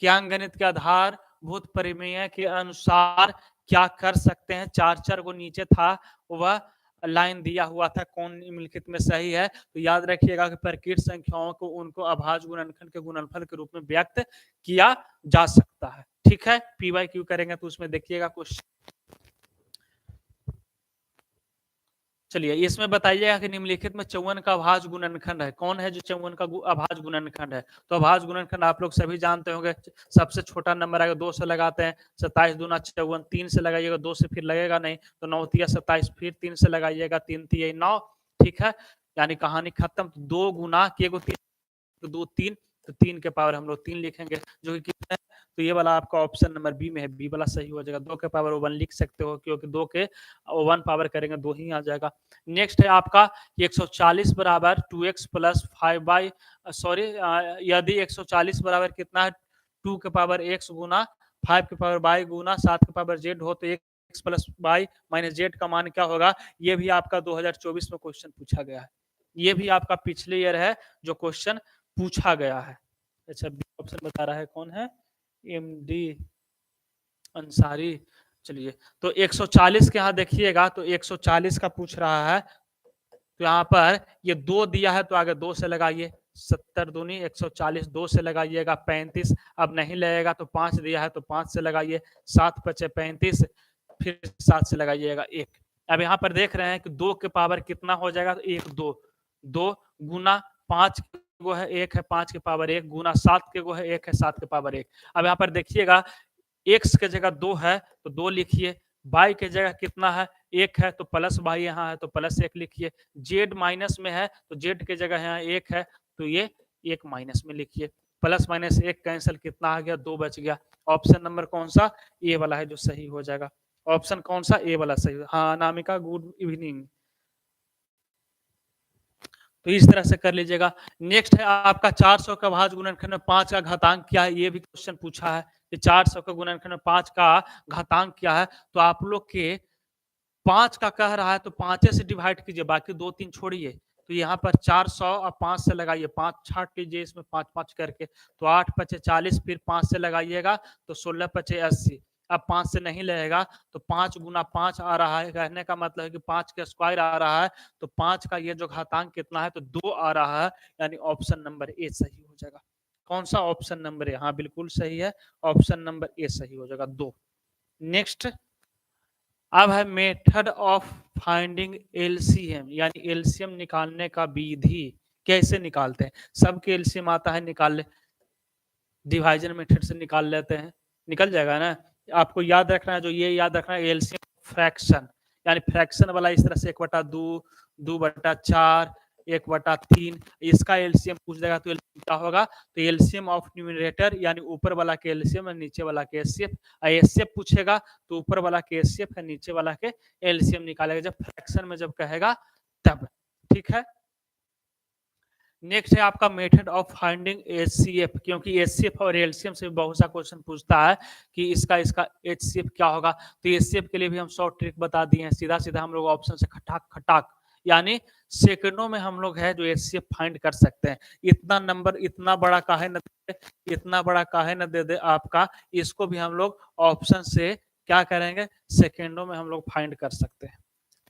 कि अंकगणित के आधारभूत परिमेय के अनुसार क्या कर सकते हैं, 4 को नीचे था, वह लाइन दिया हुआ था कौन निम्नलिखित में सही है। तो याद रखिएगा कि प्रकृत संख्याओं को उनको अभाज्य गुणनखंड के गुणनफल के रूप में व्यक्त किया जा सकता है। ठीक है, PYQ करेंगे तो उसमें देखिएगा क्वेश्चन। चलिए इसमें बताइएगा कि निम्नलिखित में 54 का अभाज्य गुणनखंड है, कौन है जो 54 का अभाज्य गुणनखंड है। तो अभाज्य गुणनखंड आप लोग सभी जानते होंगे, सबसे छोटा नंबर आएगा 2 से लगाते हैं, 27 दूना 54, 3 से लगाइएगा, 2 से फिर लगेगा नहीं, तो 9 तिया 27, फिर 3 से लगाइएगा, 3 तिया 9, ठीक है, यानी कहानी खत्म। 2 गुना के को 3, तो 2 3, तो 3 के पावर हम लोग 3 लिखेंगे, जो कि कितना है, तो ये वाला आपका ऑप्शन नंबर बी में है, बी वाला सही हो जाएगा। 2 के पावर 1 लिख सकते हो, क्योंकि 2 के 1 पावर करेंगे 2 ही आ जाएगा। नेक्स्ट है आपका 140 बराबर 2x प्लस 5 सॉरी, यदि 140 बराबर कितना है, 2 के पावर x गुना 5 के पावर y गुना 7 के पावर z हो, तो x plus y minus z का मान क्या होगा। ये भी आपका 2024 में क्वेश्चन पूछा गया है, ये भी आपका पिछले ईयर है जो क्वेश्चन पूछा गया है। अच्छा, बी ऑप्शन बता रहा है कौन है, MD अंसारी। चलिए, तो 140 के यहाँ देखिएगा, तो 140 का पूछ रहा है, तो यहाँ पर ये 2 दिया है, तो आगे 2 से लगाइए, 70 दूनी 140, 2 से लगाइएगा 35, अब नहीं लगेगा तो 5 दिया है, तो 5 से लगाइए, 7 बचे 35, फिर 7 से लगाइएगा 1। अब यहाँ पर देख रहे हैं कि 2 के पावर कितना हो जाएगा, तो 1 2, 2 गुना 5 को है 1 है, 5 के पावर 1 गुना 7 के को है 1 है, 7 के पावर 1। अब यहाँ पर देखिएगा x के जगह 2 है, तो 2 लिखिए, y के जगह कितना है, 1 है, तो प्लस y यहाँ है, तो प्लस 1 लिखिए, z माइनस में है, तो z के जगह यहाँ 1 है, तो ये 1 माइनस में लिखिए, प्लस माइनस 1 कैंसिल, कितना आ गया, 2 बच गया। ऑप्शन नंबर कौन सा, ए वाला है जो सही हो जाएगा। ऑप्शन कौन सा, ए वाला सही। हाँ अनामिका, गुड इवनिंग। तो इस तरह से कर लीजिएगा। नेक्स्ट है आपका 400 का अभाज्य गुणनखंड में 5 का घातांक क्या है, ये भी क्वेश्चन पूछा है कि 400 का गुणनखंड में 5 का घातांक क्या है। तो आप लोग के 5 का कह रहा है, तो 5 से डिवाइड कीजिए, बाकी 2 3 छोड़िए, तो यहाँ पर 400 और 5 से लगाइए, 5 छाट लीजिए इसमें 5 5 करके, तो 8 पचे 40, फिर 5 से लगाइएगा, तो 16 पचे 80। अब 5 से नहीं लगेगा, तो 5 गुना 5 आ रहा है, कहने का मतलब है कि 5 का स्क्वायर आ रहा है, तो 5 का ये जो घातांक कितना है, तो 2 आ रहा है, यानी ऑप्शन नंबर ए सही हो जाएगा। कौन सा, ऑप्शन नंबर ए, हाँ बिल्कुल सही है, ऑप्शन नंबर ए सही हो जाएगा, 2। नेक्स्ट अब है मेथड ऑफ फाइंडिंग एलसीएम, यानी एलसीएम निकालने का विधि, कैसे निकालते हैं। सबके एलसीएम आता है, निकाल ले, डिवाइजन मेथड से निकाल लेते हैं, निकल जाएगा ना। आपको याद रखना है, जो ये याद रखना है, एलसीएम फ्रैक्शन, यानी फ्रैक्शन वाला इस तरह से 1/2, 2/4, 1/3, इसका एलसीएम पूछ देगा, तो एलसीएम क्या होगा, तो एलसीएम ऑफ न्यूमरेटर, यानी ऊपर वाला के एलसीएम है, नीचे वाला के एचसीएफ। एचसीएफ पूछेगा तो ऊपर वाला के एचसीएफ है, नीचे वाला के एलसीएम निकालेगा, जब फ्रैक्शन में जब कहेगा तब। ठीक है, नेक्स्ट है आपका मेथड ऑफ फाइंडिंग एचसीएफ, क्योंकि एचसीएफ और एलसीएम से बहुत सा क्वेश्चन पूछता है कि इसका एचसीएफ क्या होगा। तो एचसीएफ के लिए भी हम शॉर्ट ट्रिक बता दिए हैं, सीधा सीधा हम लोग ऑप्शन से खटाक खटाक, यानी सेकंडों में हम लोग है जो एचसीएफ फाइंड कर सकते हैं। इतना नंबर इतना बड़ा काहे न दे, इतना बड़ा काहे न दे दे आपका, इसको भी हम लोग ऑप्शन से क्या करेंगे, सेकेंडों में हम लोग फाइंड कर सकते हैं।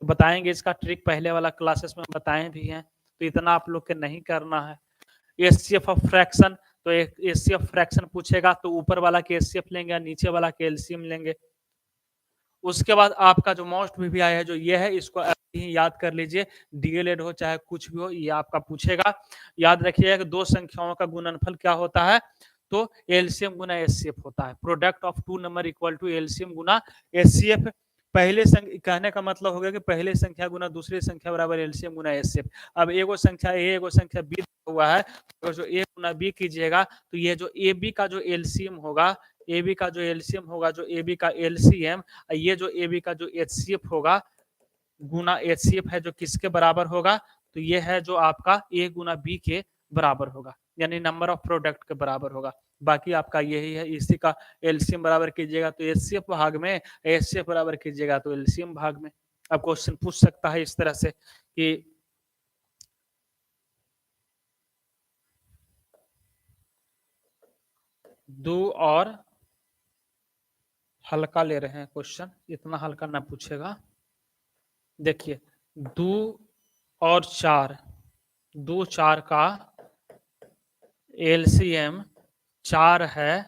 तो बताएंगे इसका ट्रिक, पहले वाला क्लासेस में बताए भी हैं, तो इतना आप लोग के नहीं करना है। एचसीएफ ऑफ फ्रैक्शन, तो एचसीएफ फ्रैक्शन पूछेगा तो ऊपर वाला के एचसीएफ लेंगे, नीचे वाला के एलसीएम लेंगे। उसके बाद आपका जो मोस्ट भी आया है जो ये है, इसको ही याद कर लीजिए, डीएलएड हो चाहे कुछ भी हो, ये आपका पूछेगा। याद रखिएगा कि दो संख्याओं का गुणनफल क्या होता है, तो एलसीएम गुना एचसीएफ होता है। Product of two number equal to LCM गुना एचसीएफ। पहले कहने का मतलब हो गया कि पहले संख्या गुना दूसरी संख्या बराबर एलसीएम गुना एचसीएफ। अब एगो संख्या ए एगो संख्या बी हुआ है, तो जो ए गुना बी कीजिएगा, तो ये जो ए बी का जो एलसीएम होगा, ए बी का जो एलसीएम होगा, जो ए बी का एलसीएम, ये जो ए बी का जो एचसीएफ होगा गुना एचसीएफ है, जो किसके बराबर होगा, तो ये है जो आपका ए गुना बी के बराबर होगा, यानी नंबर ऑफ प्रोडक्ट के बराबर होगा। बाकी आपका यही है, इसी का एलसीएम बराबर कीजिएगा तो एचसीएफ भाग में, एचसीएफ बराबर कीजिएगा तो एलसीएम भाग में। अब क्वेश्चन पूछ सकता है इस तरह से कि दो, और हल्का ले रहे हैं क्वेश्चन, इतना हल्का ना पूछेगा। देखिए 2 और 4, 2 4 का एलसीएम 4 है,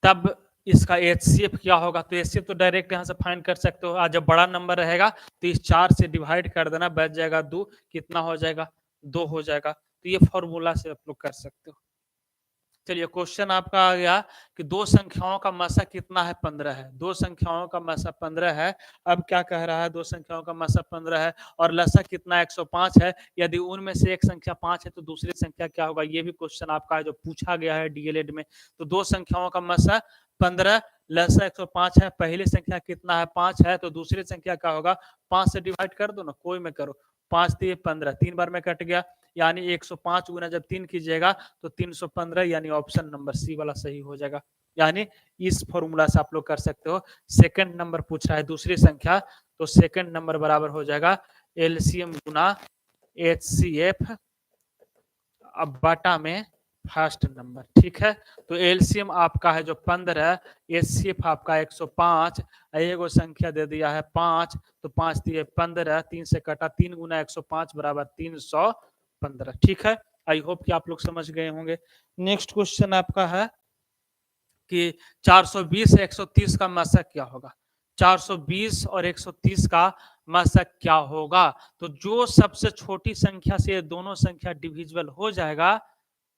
तब इसका एचसीएफ क्या होगा, तो एचसीएफ तो डायरेक्ट यहाँ से फाइंड कर सकते हो। आज जब बड़ा नंबर रहेगा तो इस 4 से डिवाइड कर देना, बच जाएगा 2, कितना हो जाएगा, 2 हो जाएगा। तो ये फॉर्मूला से आप लोग कर सकते हो। चलिए क्वेश्चन आपका आ गया कि दो संख्याओं का मसा कितना है, 15 है। दो संख्याओं का मसा 15 है। अब क्या कह रहा है, दो संख्याओं का मसा 15 है और लसा कितना 105 है। यदि उनमें से एक संख्या 5 है तो दूसरी संख्या क्या होगा, ये भी क्वेश्चन आपका है जो पूछा गया है डीएलएड में। तो दो संख्याओं का मसा 15, लसा 105 है, पहली संख्या कितना है, 5 है, तो दूसरी संख्या क्या होगा, 5 से डिवाइड कर दो ना, कोई में करो, 5 3 15, 3 बार में कट गया, यानी 105 गुना जब 3 कीजिएगा तो 315, यानी ऑप्शन नंबर सी वाला सही हो जाएगा। यानी इस फॉर्मूला से आप लोग कर सकते हो। सेकंड नंबर पूछ रहा है दूसरी संख्या, तो सेकंड नंबर बराबर हो जाएगा एलसीएम गुना एचसीएफ अब बाटा में फर्स्ट नंबर। ठीक है, तो एलसीएम आपका है जो 15, एचसीएफ आपका 105, एगो संख्या दे दिया है 5, तो 5 दिए 15, 3 से कटा, 3 गुना 105 बराबर 315। ठीक है, आई होप कि आप लोग समझ गए होंगे। नेक्स्ट क्वेश्चन आपका है कि 420 से 130 का मशक क्या होगा। 420 और 130 का मशक क्या होगा, तो जो सबसे छोटी संख्या से ये दोनों संख्या डिविजिबल हो जाएगा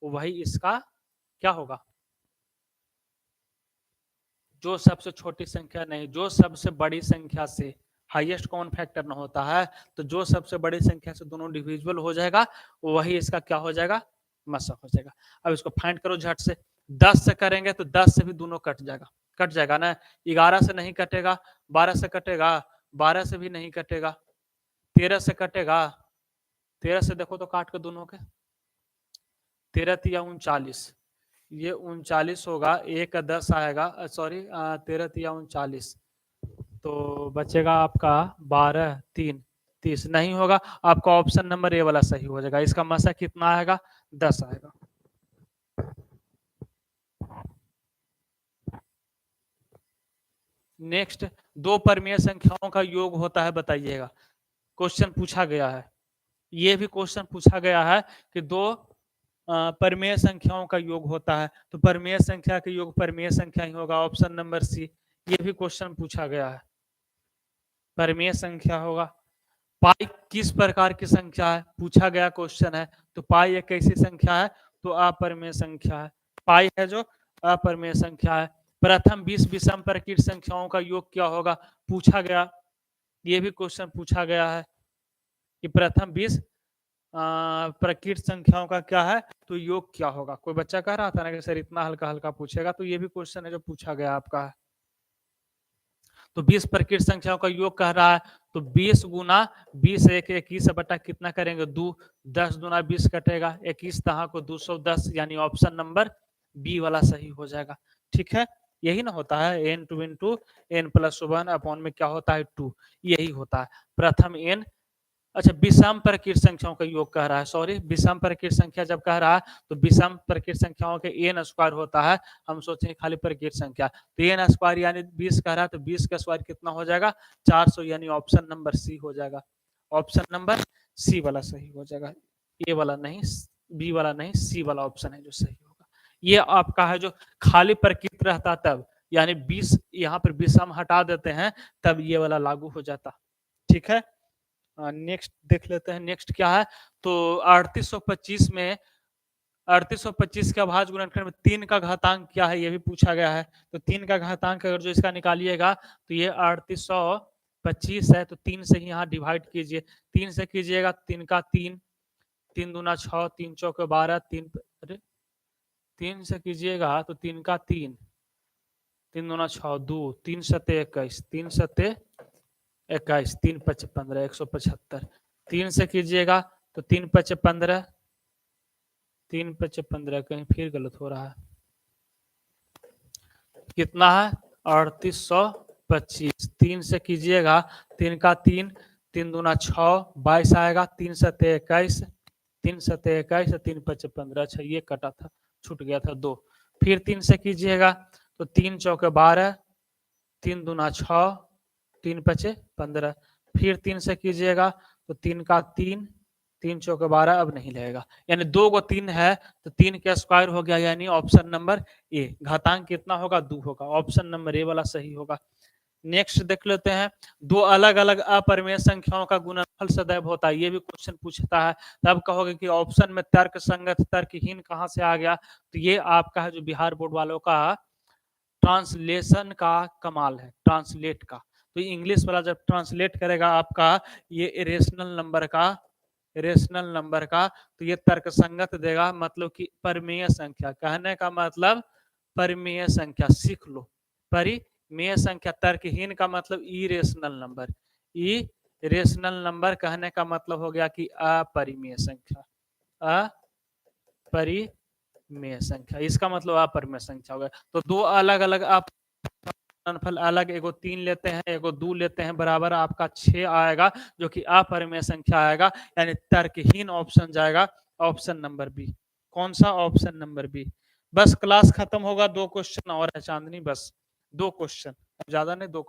वही इसका क्या होगा, जो सबसे छोटी संख्या नहीं, जो सबसे बड़ी संख्या से हाईएस्ट कॉमन फैक्टर ना होता है, तो जो सबसे बड़ी संख्या से दोनों डिविजिबल हो जाएगा वही इसका क्या हो जाएगा, मशक हो जाएगा। अब इसको फाइंड करो झट से। 10 से करेंगे तो 10 से भी दोनों कट जाएगा ना, 11 से नहीं कटेगा, 12 से कटेगा, 12 से भी नहीं कटेगा, 13 से कटेगा, 13 से देखो तो काट के दोनों के, 13 तिया 39, ये 39 होगा, एक 10 आएगा, सॉरी 13 तिया 39, तो बचेगा आपका 12 3 30, नहीं होगा, आपका ऑप्शन नंबर ए वाला सही हो जाएगा। इसका मसा कितना आएगा, 10 आएगा। नेक्स्ट, दो परमीय संख्याओं का योग होता है, बताइएगा। क्वेश्चन पूछा गया है, ये भी क्वेश्चन पूछा गया है कि दो परमेय संख्याओं का योग होता है, तो परमेय संख्या का योग परमेय संख्या ही होगा, ऑप्शन नंबर सी। ये भी क्वेश्चन पूछा गया है, परमेय संख्या होगा। पाई किस प्रकार की संख्या है, पूछा गया क्वेश्चन है, तो पाई एक ऐसी संख्या है तो अपरमेय संख्या है। पाई है जो अपरमेय संख्या है। प्रथम 20 विषम प्रकृत संख्याओं का योग क्या होगा, पूछा गया, ये भी क्वेश्चन पूछा गया है कि प्रथम 20 प्रकृत संख्याओं का क्या है, तो योग क्या होगा। कोई बच्चा कह रहा था ना कि सर इतना हल्का हल्का पूछेगा, तो ये भी क्वेश्चन है जो पूछा गया आपका है। तो 20 प्रकृत संख्याओं का योग कह रहा है, तो 20 गुना 20 एक 21 बटा कितना करेंगे 2, 10 गुना 20 कटेगा 21 दहा को 210, यानी ऑप्शन नंबर बी वाला सही हो जाएगा। ठीक है, यही ना होता है n2 into n plus 1 upon में क्या होता है 2, यही होता है प्रथम n। अच्छा, विषम प्रकृत संख्याओं का योग कह रहा है, सॉरी विषम प्रकृत संख्या जब कह रहा है तो विषम प्रकृत संख्याओं के एन स्क्वायर होता है, हम सोचे खाली प्रकृत संख्या, तो एन स्क्वायर यानी 20 कह रहा है, तो 20 का स्क्वायर कितना हो जाएगा 400, यानी ऑप्शन नंबर सी हो जाएगा। ऑप्शन नंबर सी वाला सही हो जाएगा, ए वाला नहीं, बी वाला नहीं, सी वाला ऑप्शन है जो सही होगा। ये आपका है जो खाली प्रकृत रहता तब, यानी 20 यहाँ पर विषम हटा देते हैं तब ये वाला लागू हो जाता। ठीक है, नेक्स्ट देख लेते हैं। नेक्स्ट क्या है, तो 3825 में 3825 के अभाज्य गुणनखंड में 3 का घातांक क्या है, ये भी पूछा गया है। तो 3 का घातांक अगर जो इसका निकालिएगा तो ये 3825 है, तो 3 से ही यहाँ डिवाइड कीजिए, 3 से कीजिएगा 3 का 3, 3 दूना 6, 3 चौके 12, 3 से कीजिएगा तो 3 का 3, 3 दूना 6 2 3 सत्ते 21 3 सत्ते 21 3 पचे 15 175 3 से कीजिएगा तो 3 पचे 15 3 पचे 15 कहीं फिर गलत हो रहा है कितना है 3825 3 से कीजिएगा 3 का 3 3 दूना 6 22 आएगा 3 सत्ते 21 3 सत्ते 21 3 पचे 15 अच्छा ये कटा था छूट गया था 2 फिर 3 से कीजिएगा तो 3 चौके 12 3 दूना 6 3 पचे 15 फिर 3 से कीजिएगा तो 3 का 3 3 चौके 12 अब नहीं लगेगा यानी 2 को 3 है तो 3 का स्क्वायर हो गया यानी ऑप्शन नंबर ए घातांक कितना होगा 2 होगा ऑप्शन नंबर ए वाला सही होगा नेक्स्ट देख लेते हैं दो अलग अलग अपरिमेय संख्याओं का गुणनफल सदैव होता है ये भी क्वेश्चन पूछता है तब कहोगे कि ऑप्शन में तर्क संगत तर्कहीन कहां से आ गया तो ये आपका है जो बिहार बोर्ड वालों का ट्रांसलेशन का कमाल है ट्रांसलेट का तो इंग्लिश वाला जब ट्रांसलेट करेगा आपका ये रेशनल नंबर का तो ये तर्क संगत देगा मतलब कि परिमेय संख्या कहने का मतलब परिमेय संख्या सीख लो परिमेय संख्या तर्कहीन का मतलब इरेशनल नंबर कहने का मतलब हो गया कि अपरिमेय संख्या इसका मतलब अपरिमेय संख्या हो गया तो दो अलग अलग गुणनफल अलग एगो 3 लेते हैं एगो 2 लेते हैं बराबर आपका 6 आएगा जो कि अपरिमेय संख्या आएगा यानी तर्कहीन ऑप्शन जाएगा ऑप्शन नंबर बी कौन सा ऑप्शन नंबर बी बस क्लास खत्म होगा 2 क्वेश्चन और है चांदनी बस 2 क्वेश्चन ज्यादा नहीं 2 क्वेश्चन